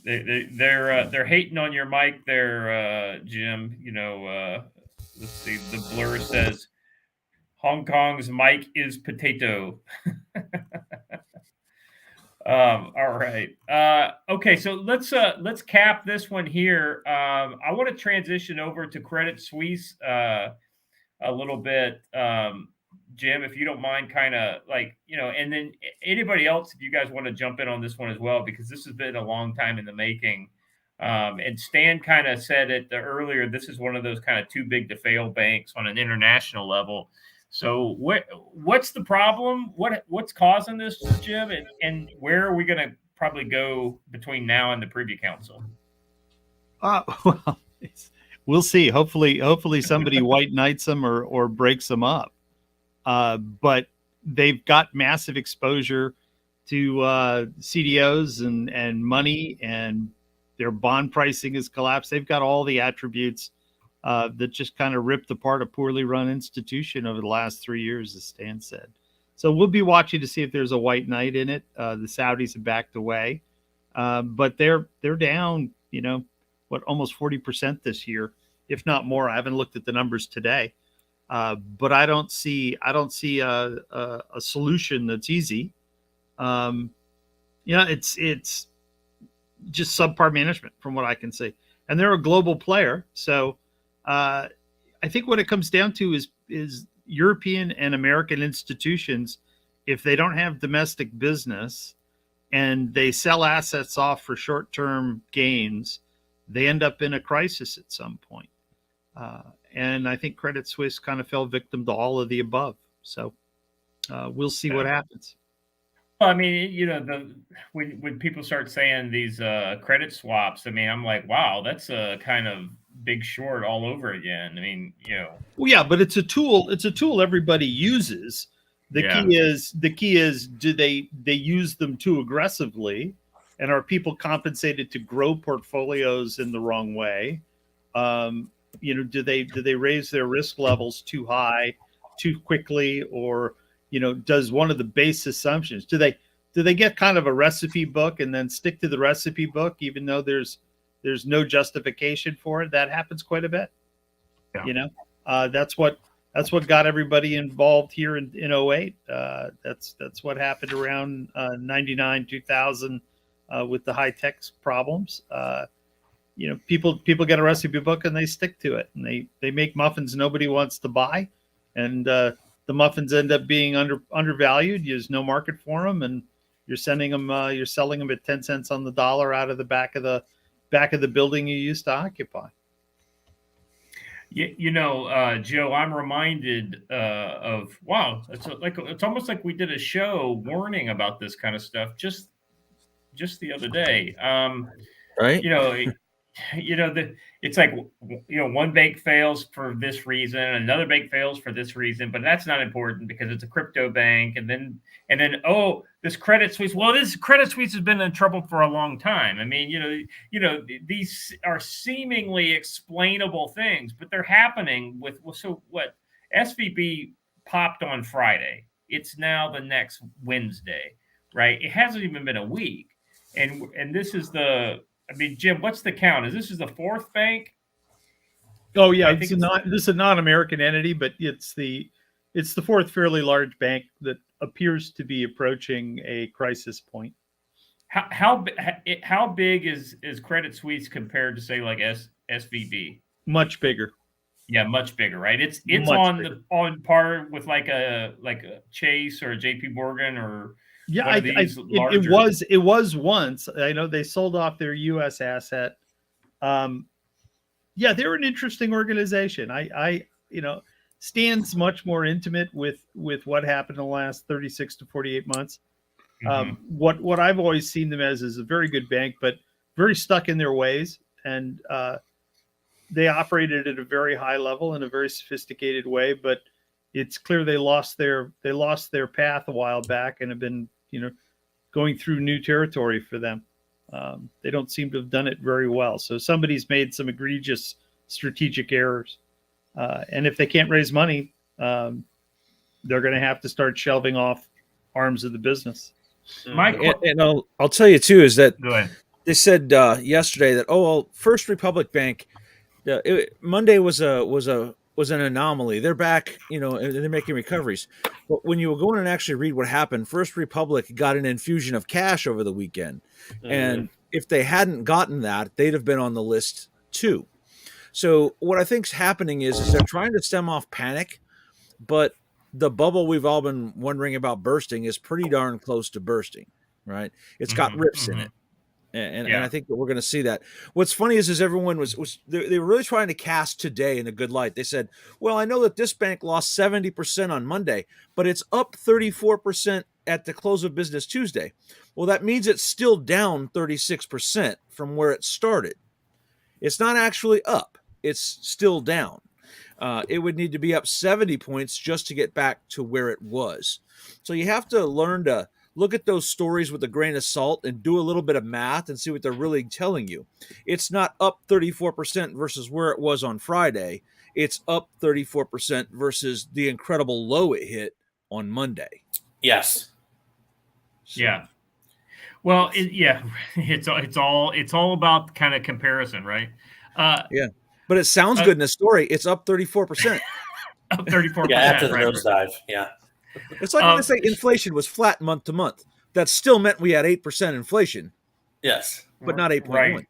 They're hating on your mic there, Jim. Let's see. The blur says Hong Kong's mic is potato. All right. Okay. So let's cap this one here. I want to transition over to Credit Suisse. a little bit, Jim, if you don't mind, kind of like, and then anybody else, if you guys want to jump in on this one as well, because this has been a long time in the making. And Stan kind of said it earlier. This is one of those kind of too big to fail banks on an international level. So what's the problem? What's causing this, Jim? And where are we going to probably go between now and the Privy Council? Well, we'll see. Hopefully somebody white knights them or breaks them up. But they've got massive exposure to CDOs and money, and their bond pricing has collapsed. They've got all the attributes that just kind of ripped apart a poorly run institution over the last 3 years, as Stan said. So we'll be watching to see if there's a white knight in it. The Saudis have backed away, but they're down, almost 40% this year, if not more. I haven't looked at the numbers today, but I don't see a solution that's easy. It's just subpar management from what I can see, and they're a global player. So I think what it comes down to is European and American institutions, if they don't have domestic business and they sell assets off for short-term gains, they end up in a crisis at some point. And I think Credit Suisse kind of fell victim to all of the above. So we'll see what happens. Well, I mean, when people start saying these credit swaps, I mean, I'm like, wow, that's a kind of big short all over again. I mean, Well, yeah, but it's a tool. It's a tool everybody uses. The key is, do they use them too aggressively, and are people compensated to grow portfolios in the wrong way? Do they raise their risk levels too high, too quickly, or does one of the base assumptions, do they get kind of a recipe book and then stick to the recipe book even though there's no justification for it? That happens quite a bit. Yeah. That's what got everybody involved here in 08. That's what happened around 99, 2000 with the high tech problems. People get a recipe book and they stick to it, and they make muffins nobody wants to buy, and the muffins end up being undervalued. There's no market for them, and you're selling them at 10 cents on the dollar out of the back of the building you used to occupy. Joe, I'm reminded of, wow, it's almost like we did a show warning about this kind of stuff just the other day. Right. It's like, one bank fails for this reason, another bank fails for this reason, but that's not important because it's a crypto bank. And then, this Credit Suisse. Well, this Credit Suisse has been in trouble for a long time. I mean, these are seemingly explainable things, but they're happening so what? SVB popped on Friday. It's now the next Wednesday, right? It hasn't even been a week. And this is Jim, what's the count? This is the fourth bank? Oh yeah, this is a non-American entity, but it's the fourth fairly large bank that appears to be approaching a crisis point. How big is Credit Suisse compared to, say, like SVB? Much bigger. Yeah, much bigger, right? It's on par with like a Chase or a JP Morgan or. Yeah, it was once. I know they sold off their U.S. asset. They're an interesting organization. Stan's much more intimate with what happened in the last 36 to 48 months. What I've always seen them as is a very good bank, but very stuck in their ways, and they operated at a very high level in a very sophisticated way. But it's clear they lost their path a while back and have been going through new territory for them. They don't seem to have done it very well. So somebody's made some egregious strategic errors. And if they can't raise money, they're going to have to start shelving off arms of the business. And I'll tell you too, is that they said yesterday that, First Republic Bank, Monday was an anomaly. They're back, and they're making recoveries. But when you go in and actually read what happened, First Republic got an infusion of cash over the weekend. And if they hadn't gotten that, they'd have been on the list too. So what I think's happening is they're trying to stem off panic, but the bubble we've all been wondering about bursting is pretty darn close to bursting, right? It's got rips in it. And I think that we're going to see that. What's funny is everyone was they were really trying to cast today in a good light. They said, well, I know that this bank lost 70% on Monday, but it's up 34% at the close of business Tuesday. Well, that means it's still down 36% from where it started. It's not actually up. It's still down. It would need to be up 70 points just to get back to where it was. So you have to learn to look at those stories with a grain of salt and do a little bit of math and see what they're really telling you. It's not up 34% versus where it was on Friday. It's up 34% versus the incredible low it hit on Monday. Yes. So, Yeah. Well, it's all about kind of comparison, right? Yeah. But it sounds good in the story. It's up 34%. Up 34%. Yeah, after the right. nosedive. Yeah. It's like when they say inflation was flat month to month. That still meant we had 8% inflation, Yes. but not 8.1.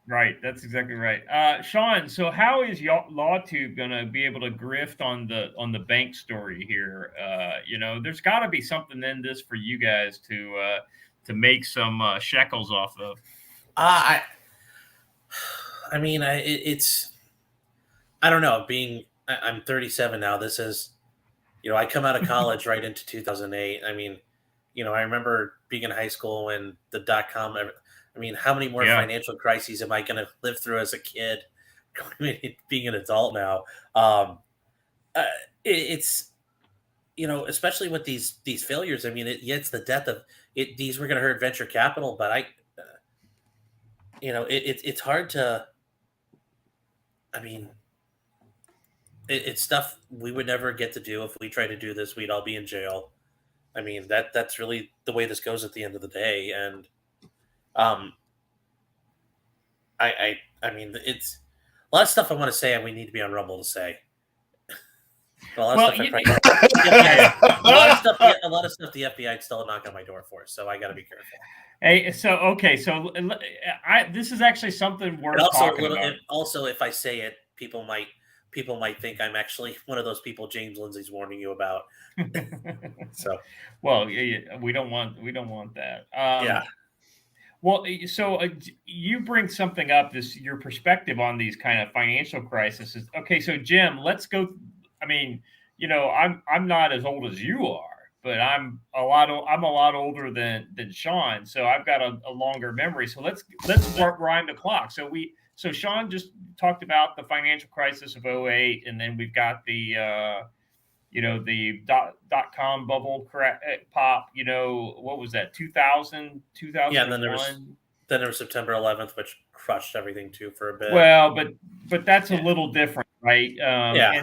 Right. That's exactly right. Sean, so how is LawTube going to be able to grift on the bank story here? There's got to be something in this for you guys to make some shekels off of. I don't know. I'm 37 now. This is, I come out of college right into 2008. I mean, I remember being in high school when the .com. I mean, how many more financial crises am I going to live through as a kid? Being an adult now, it's especially with these failures. I mean, it's the death of it. These were going to hurt venture capital, but it's hard to. I mean, it's stuff we would never get to do if we tried to do this. We'd all be in jail. I mean, that's really the way this goes at the end of the day. And I mean, it's a lot of stuff I want to say, and we need to be on Rumble to say. A lot of stuff the FBI is still knocking on my door for, so I got to be careful. Hey, so this is actually something worth talking about. Also, if I say it, people might think I'm actually one of those people James Lindsay's warning you about. So, well, we don't want that. Yeah. Well, so you bring something up, your perspective on these kind of financial crises. Okay, so Jim, let's go. I mean, I'm not as old as you are, but I'm a lot older than Sean, so I've got a longer memory. So let's rewind the clock. So Sean just talked about the financial crisis of 2008, and then we've got the the .com bubble pop, what was that, 2000, 2001? Yeah, and then there was September 11th, which crushed everything too for a bit. Well, but that's a little different, right? Yeah.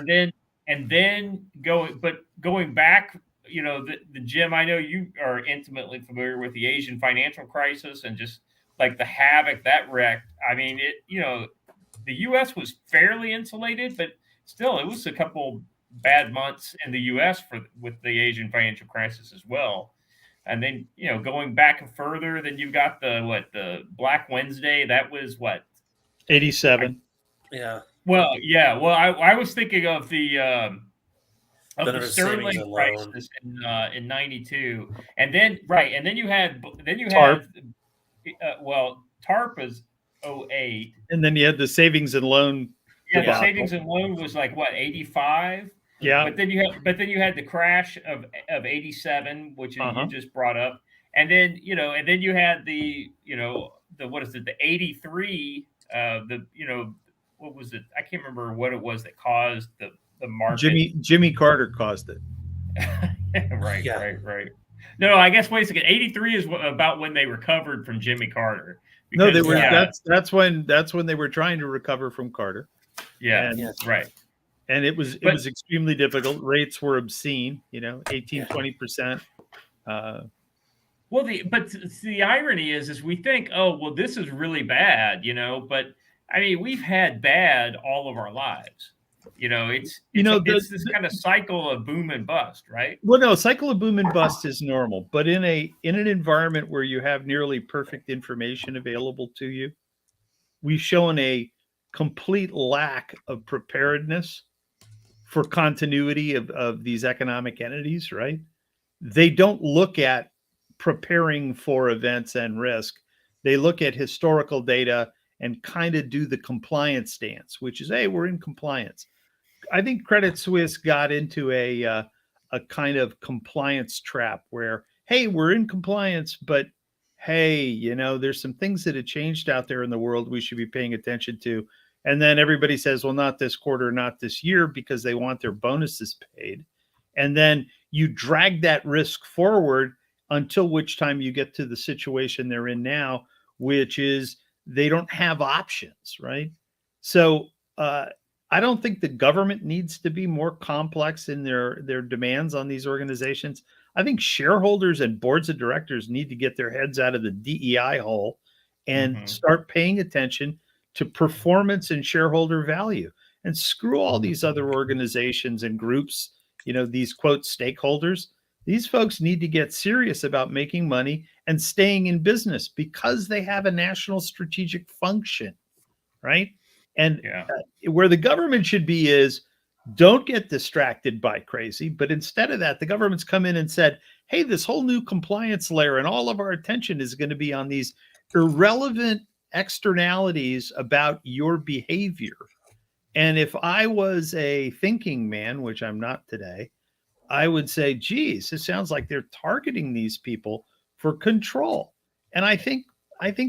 And then going back, the Jim, I know you are intimately familiar with the Asian financial crisis and just like the havoc that wrecked. I mean, the U.S. was fairly insulated, but still, it was a couple bad months in the U.S. with the Asian financial crisis as well. And then, going back further, then you've got the Black Wednesday. That was what? 87. Yeah. Well, yeah. Well, I was thinking of the Sterling crisis in 92. And then, and then you had TARP. TARP was 08. And then you had the savings and loan. Yeah, the savings and loan was like what, 85? Yeah. But then you had the crash of 87, which you just brought up. And then, and then you had the what is it, the 83, what was it? I can't remember what it was that caused the market. Jimmy Carter caused it. Right, yeah. Right. No, I guess wait a second. 83 is about when they recovered from Jimmy Carter. Because, no, they were. That's when they were trying to recover from Carter. Yeah, right. And it was extremely difficult. Rates were obscene, 18, 20%. Well, the irony is we think, oh, well, this is really bad, but I mean, we've had bad all of our lives. It's this kind of cycle of boom and bust, right? Well, no, cycle of boom and bust is normal, but in an environment where you have nearly perfect information available to you, we've shown a complete lack of preparedness for continuity of these economic entities, right? They don't look at preparing for events and risk. They look at historical data and kind of do the compliance stance, which is, hey, we're in compliance. I think Credit Suisse got into a kind of compliance trap where, hey, we're in compliance, but hey, you know, there's some things that have changed out there in the world we should be paying attention to. And then everybody says, well, not this quarter, not this year, because they want their bonuses paid. And then you drag that risk forward until which time you get to the situation they're in now, which is they don't have options, right? So I don't think the government needs to be more complex in their demands on these organizations. I think shareholders and boards of directors need to get their heads out of the DEI hole and start paying attention to performance and shareholder value, and screw all these other organizations and groups, you know, these quote stakeholders. These folks need to get serious about making money and staying in business because they have a national strategic function, right? And where the government should be is, don't get distracted by crazy. But instead of that, the government's come in and said, hey, this whole new compliance layer and all of our attention is going to be on these irrelevant externalities about your behavior. And if I was a thinking man, which I'm not today, I would say, geez, it sounds like they're targeting these people for control. And I think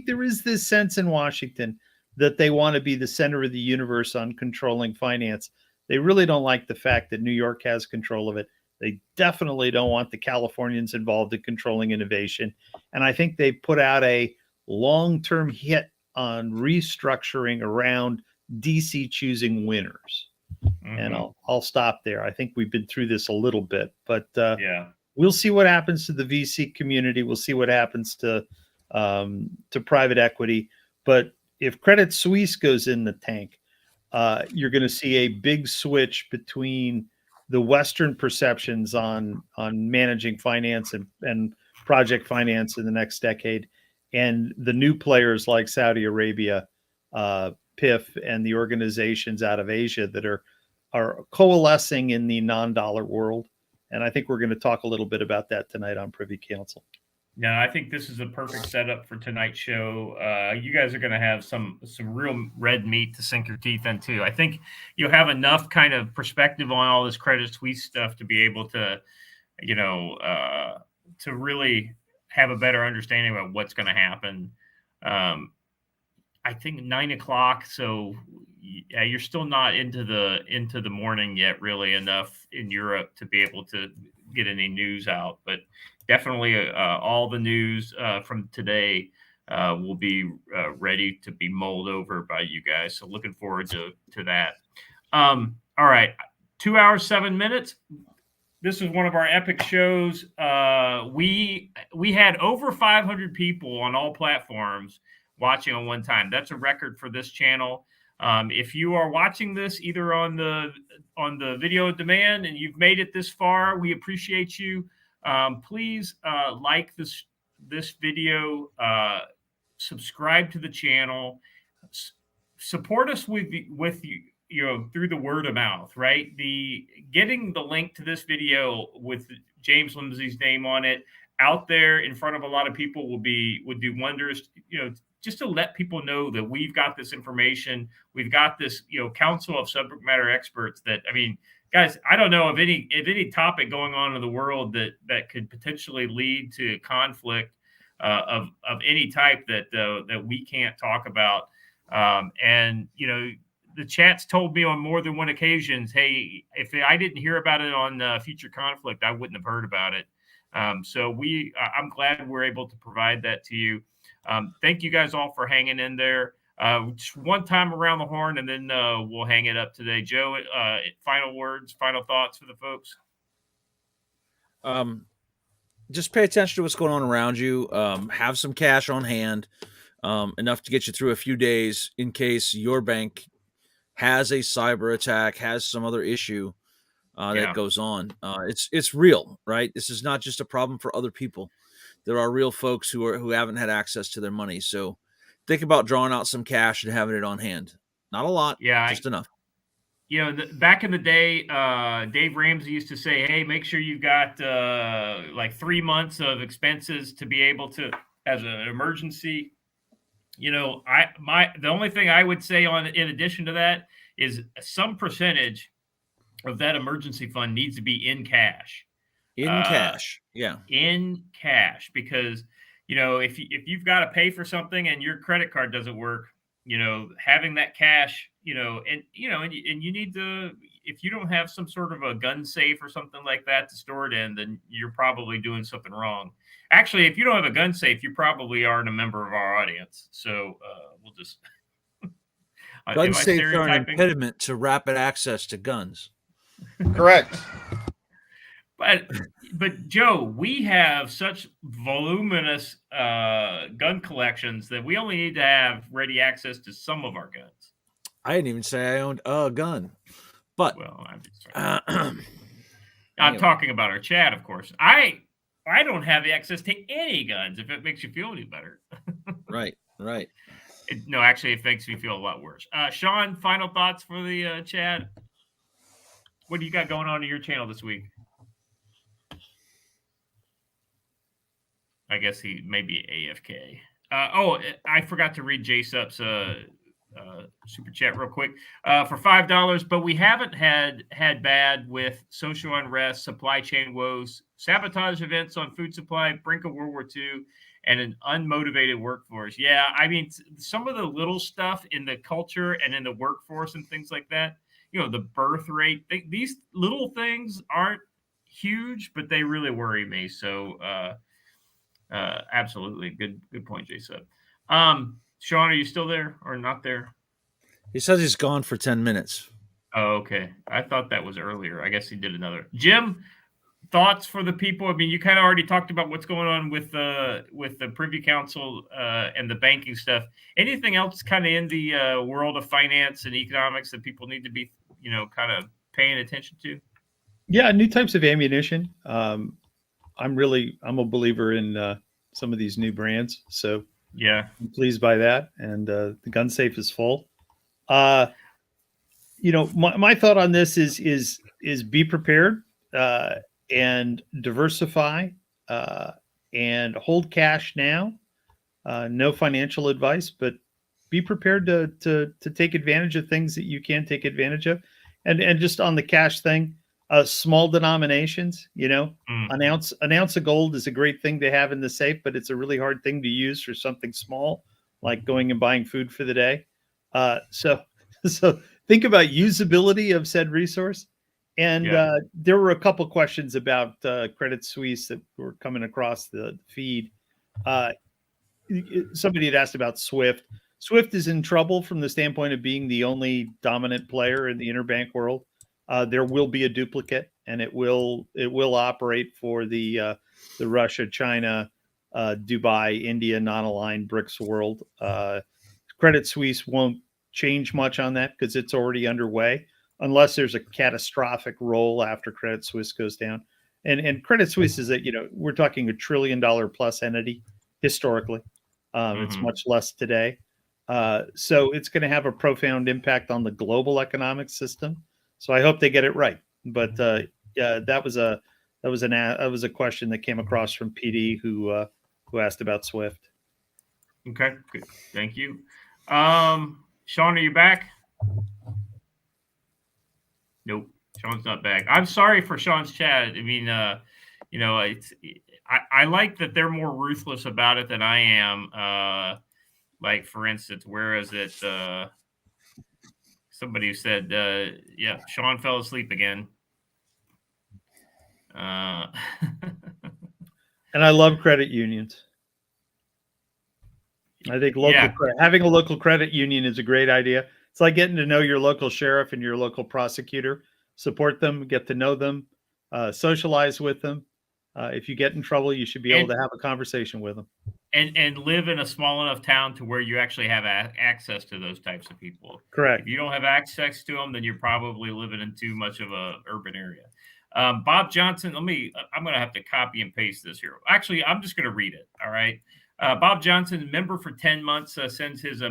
there is this sense in Washington that they want to be the center of the universe on controlling finance. They really don't like the fact that New York has control of it. They definitely don't want the Californians involved in controlling innovation. And I think they put out a long-term hit on restructuring around DC choosing winners. And I'll stop there. I think we've been through this a little bit, but we'll see what happens to the VC community. We'll see what happens to private equity. But if Credit Suisse goes in the tank, you're going to see a big switch between the Western perceptions on managing finance and project finance in the next decade, and the new players like Saudi Arabia, PIF, and the organizations out of Asia that are coalescing in the non-dollar world. And I think we're going to talk a little bit about that tonight on Privy Council. No, I think this is a perfect setup for tonight's show. You guys are going to have some real red meat to sink your teeth into. I think you'll have enough kind of perspective on all this Credit Suisse stuff to be able to, you know, to really have a better understanding about what's going to happen. I think 9 o'clock. So yeah, you're still not into the morning yet, really enough in Europe to be able to get any news out, but definitely all the news from today will be ready to be mulled over by you guys. So looking forward to that. All right. 2 hours, 7 minutes. This is one of our epic shows. We had over 500 people on all platforms watching on one time. That's a record for this channel. If you are watching this either on the video on demand and you've made it this far, we appreciate you. Please like this video, subscribe to the channel, support us with you know, through the word of mouth, right? Getting the link to this video with James Lindsay's name on it out there in front of a lot of people would do wonders, you know, just to let people know that we've got this information. We've got this, you know, council of subject matter experts that, I mean, guys, I don't know of any topic going on in the world that could potentially lead to conflict of any type that we can't talk about. And, you know, the chat's told me on more than one occasions, hey, if I didn't hear about it on Future Conflict, I wouldn't have heard about it. So I'm glad we're able to provide that to you. Thank you guys all for hanging in there. Just one time around the horn, and then we'll hang it up today. Joe, final words, final thoughts for the folks. Just pay attention to what's going on around you. Have some cash on hand, enough to get you through a few days in case your bank has a cyber attack, has some other issue that goes on. It's real, right? This is not just a problem for other people. There are real folks who haven't had access to their money. So think about drawing out some cash and having it on hand. Not a lot. Yeah, just enough. You know, back in the day, Dave Ramsey used to say, "Hey, make sure you've got like 3 months of expenses to be able to, as an emergency." You know, the only thing I would say in addition to that is some percentage of that emergency fund needs to be in cash. In cash. Yeah. In cash, because you know, if you've got to pay for something and your credit card doesn't work, you know, having that cash, you know, and you need to, if you don't have some sort of a gun safe or something like that to store it in, then you're probably doing something wrong. Actually, if you don't have a gun safe, you probably aren't a member of our audience. So we'll just gun safes are an impediment to rapid access to guns. Correct. But Joe, we have such voluminous gun collections that we only need to have ready access to some of our guns. I didn't even say I owned a gun, but well, I'm talking about our chat, of course. I don't have access to any guns. If it makes you feel any better, right. No, actually, it makes me feel a lot worse. Sean, final thoughts for the chat. What do you got going on in your channel this week? I guess he may be AFK. I forgot to read J-Sup's super chat real quick for $5. But we haven't had bad with social unrest, supply chain woes, sabotage events on food supply, brink of World War II, and an unmotivated workforce. Yeah, I mean, some of the little stuff in the culture and in the workforce and things like that, you know, the birth rate, these little things aren't huge, but they really worry me. So, absolutely. Good point, Jason. Sean, are you still there or not there? He says he's gone for 10 minutes. Oh, okay. I thought that was earlier. I guess he did another. Jim, thoughts for the people? I mean, you kind of already talked about what's going on with the Privy Council and the banking stuff. Anything else kind of in the world of finance and economics that people need to be, you know, kind of paying attention to? Yeah, new types of ammunition. I'm a believer in some of these new brands. So yeah, I'm pleased by that. And the gun safe is full. You know, my thought on this is be prepared and diversify and hold cash now. No financial advice, but be prepared to take advantage of things that you can take advantage of. And just on the cash thing, small denominations, you know, an ounce of gold is a great thing to have in the safe, but it's a really hard thing to use for something small, like going and buying food for the day. So think about usability of said resource. And there were a couple questions about Credit Suisse that were coming across the feed. Somebody had asked about SWIFT. SWIFT is in trouble from the standpoint of being the only dominant player in the interbank world. There will be a duplicate, and it will operate for the Russia, China, Dubai, India, non-aligned BRICS world. Credit Suisse won't change much on that because it's already underway, unless there's a catastrophic roll after Credit Suisse goes down. And Credit Suisse is we're talking $1 trillion plus entity historically. It's much less today. So it's going to have a profound impact on the global economic system. So I hope they get it right. But that was a question that came across from PD who asked about SWIFT. Okay, good. Thank you. Sean, are you back? Nope, Sean's not back. I'm sorry for Sean's chat. I mean, you know, I like that they're more ruthless about it than I am. Like, for instance, where is it? Somebody said, yeah, Sean fell asleep again. And I love credit unions. I think having a local credit union is a great idea. It's like getting to know your local sheriff and your local prosecutor. Support them, get to know them, socialize with them. If you get in trouble, you should be able to have a conversation with them. And live in a small enough town to where you actually have access to those types of people. Correct. If you don't have access to them, then you're probably living in too much of a urban area. Bob Johnson, I'm going to have to copy and paste this here. Actually, I'm just going to read it. All right. Bob Johnson, member for 10 months, sends his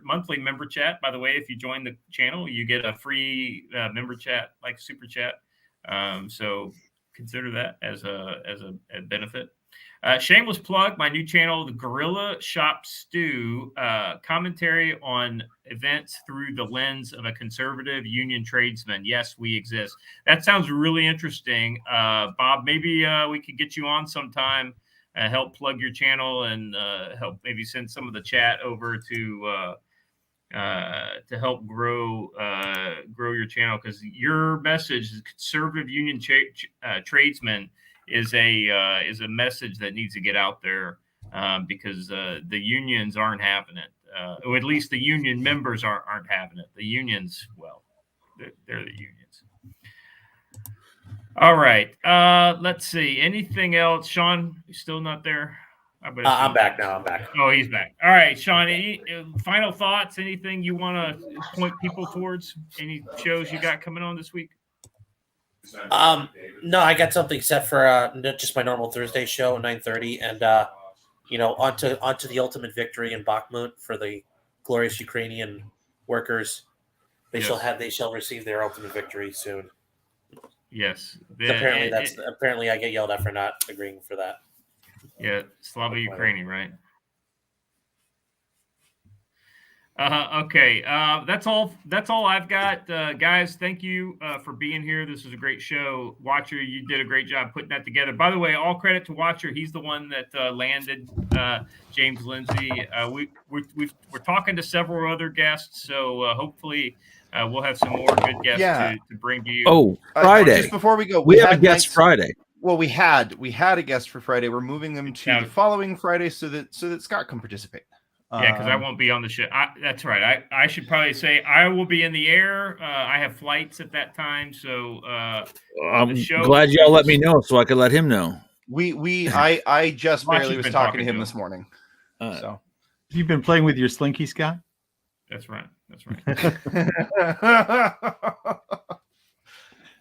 monthly member chat. By the way, if you join the channel, you get a free member chat, like super chat. So consider that as a benefit. Shameless plug, my new channel, The Gorilla Shop Stew, commentary on events through the lens of a conservative union tradesman. Yes, we exist. That sounds really interesting. Bob, maybe we could get you on sometime, help plug your channel, and help maybe send some of the chat over to help grow your channel, because your message, conservative union tradesmen, is a message that needs to get out there, because the unions aren't having it, or at least the union members aren't having it. The unions, well, they're the unions. All right, let's see. Anything else, Sean? You still not there? I'm back now. I'm back. Oh, he's back. All right, Sean. Any final thoughts? Anything you want to point people towards? Any shows you got coming on this week? No, I got something set for just my normal Thursday show at 9:30, and onto the ultimate victory in Bakhmut for the glorious Ukrainian workers. They shall receive their ultimate victory soon. Yes. Apparently I get yelled at for not agreeing for that. Yeah, Slava Ukraini, right? Okay, that's all I've got, guys. Thank you for being here. This was a great show. Watcher, you did a great job putting that together. By the way, all credit to Watcher. He's the one that landed James Lindsay. We're talking to several other guests, so hopefully we'll have some more good guests to bring to you. Oh, Friday! Just before we go, we have a guest Friday. Well, we had a guest for Friday. We're moving them to the following Friday so that Scott can participate. Yeah, because I won't be on the show. That's right. I should probably say I will be in the air. I have flights at that time, so I'm glad y'all let me know so I could let him know. I just barely was talking to him this morning. So you've been playing with your slinky, Scott? That's right.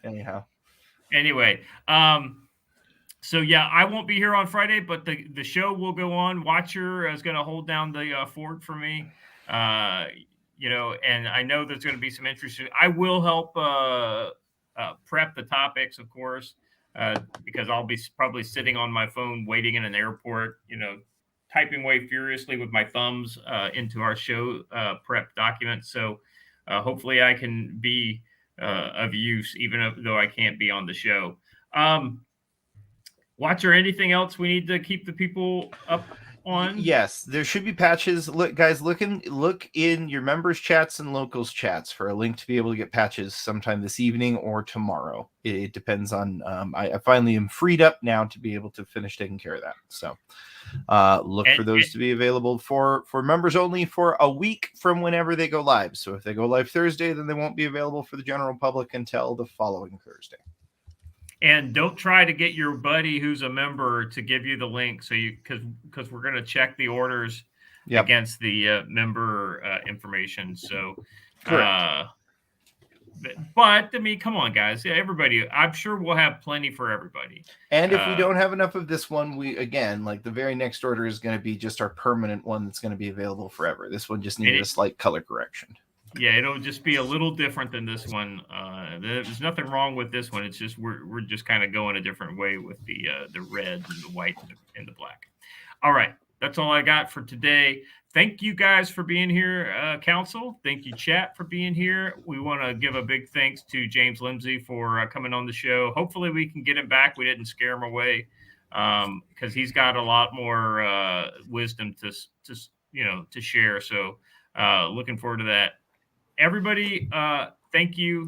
Anyhow. Anyway, so yeah, I won't be here on Friday, but the show will go on. Watcher is going to hold down the fort for me, and I know there's going to be some interest. I will help prep the topics, of course, because I'll be probably sitting on my phone waiting in an airport, typing away furiously with my thumbs into our show prep documents. So hopefully I can be of use, even though I can't be on the show. Watcher, anything else we need to keep the people up on? Yes, there should be patches. Look, guys, look in your members chats and locals chats for a link to be able to get patches sometime this evening or tomorrow. It depends on. I finally am freed up now to be able to finish taking care of that. So look for those to be available for members only for a week from whenever they go live. So if they go live Thursday, then they won't be available for the general public until the following Thursday. And don't try to get your buddy who's a member to give you the link, so because we're going to check the orders against the member information. So, but I mean, come on, guys, everybody. I'm sure we'll have plenty for everybody. And if we don't have enough of this one, the very next order is going to be just our permanent one that's going to be available forever. This one just needed a slight color correction. Yeah, it'll just be a little different than this one. There's nothing wrong with this one. It's just we're just kind of going a different way with the red and the white and the black. All right, that's all I got for today. Thank you guys for being here, Council. Thank you, chat, for being here. We want to give a big thanks to James Lindsay for coming on the show. Hopefully, we can get him back. We didn't scare him away because he's got a lot more wisdom to share. So, looking forward to that. Everybody, thank you.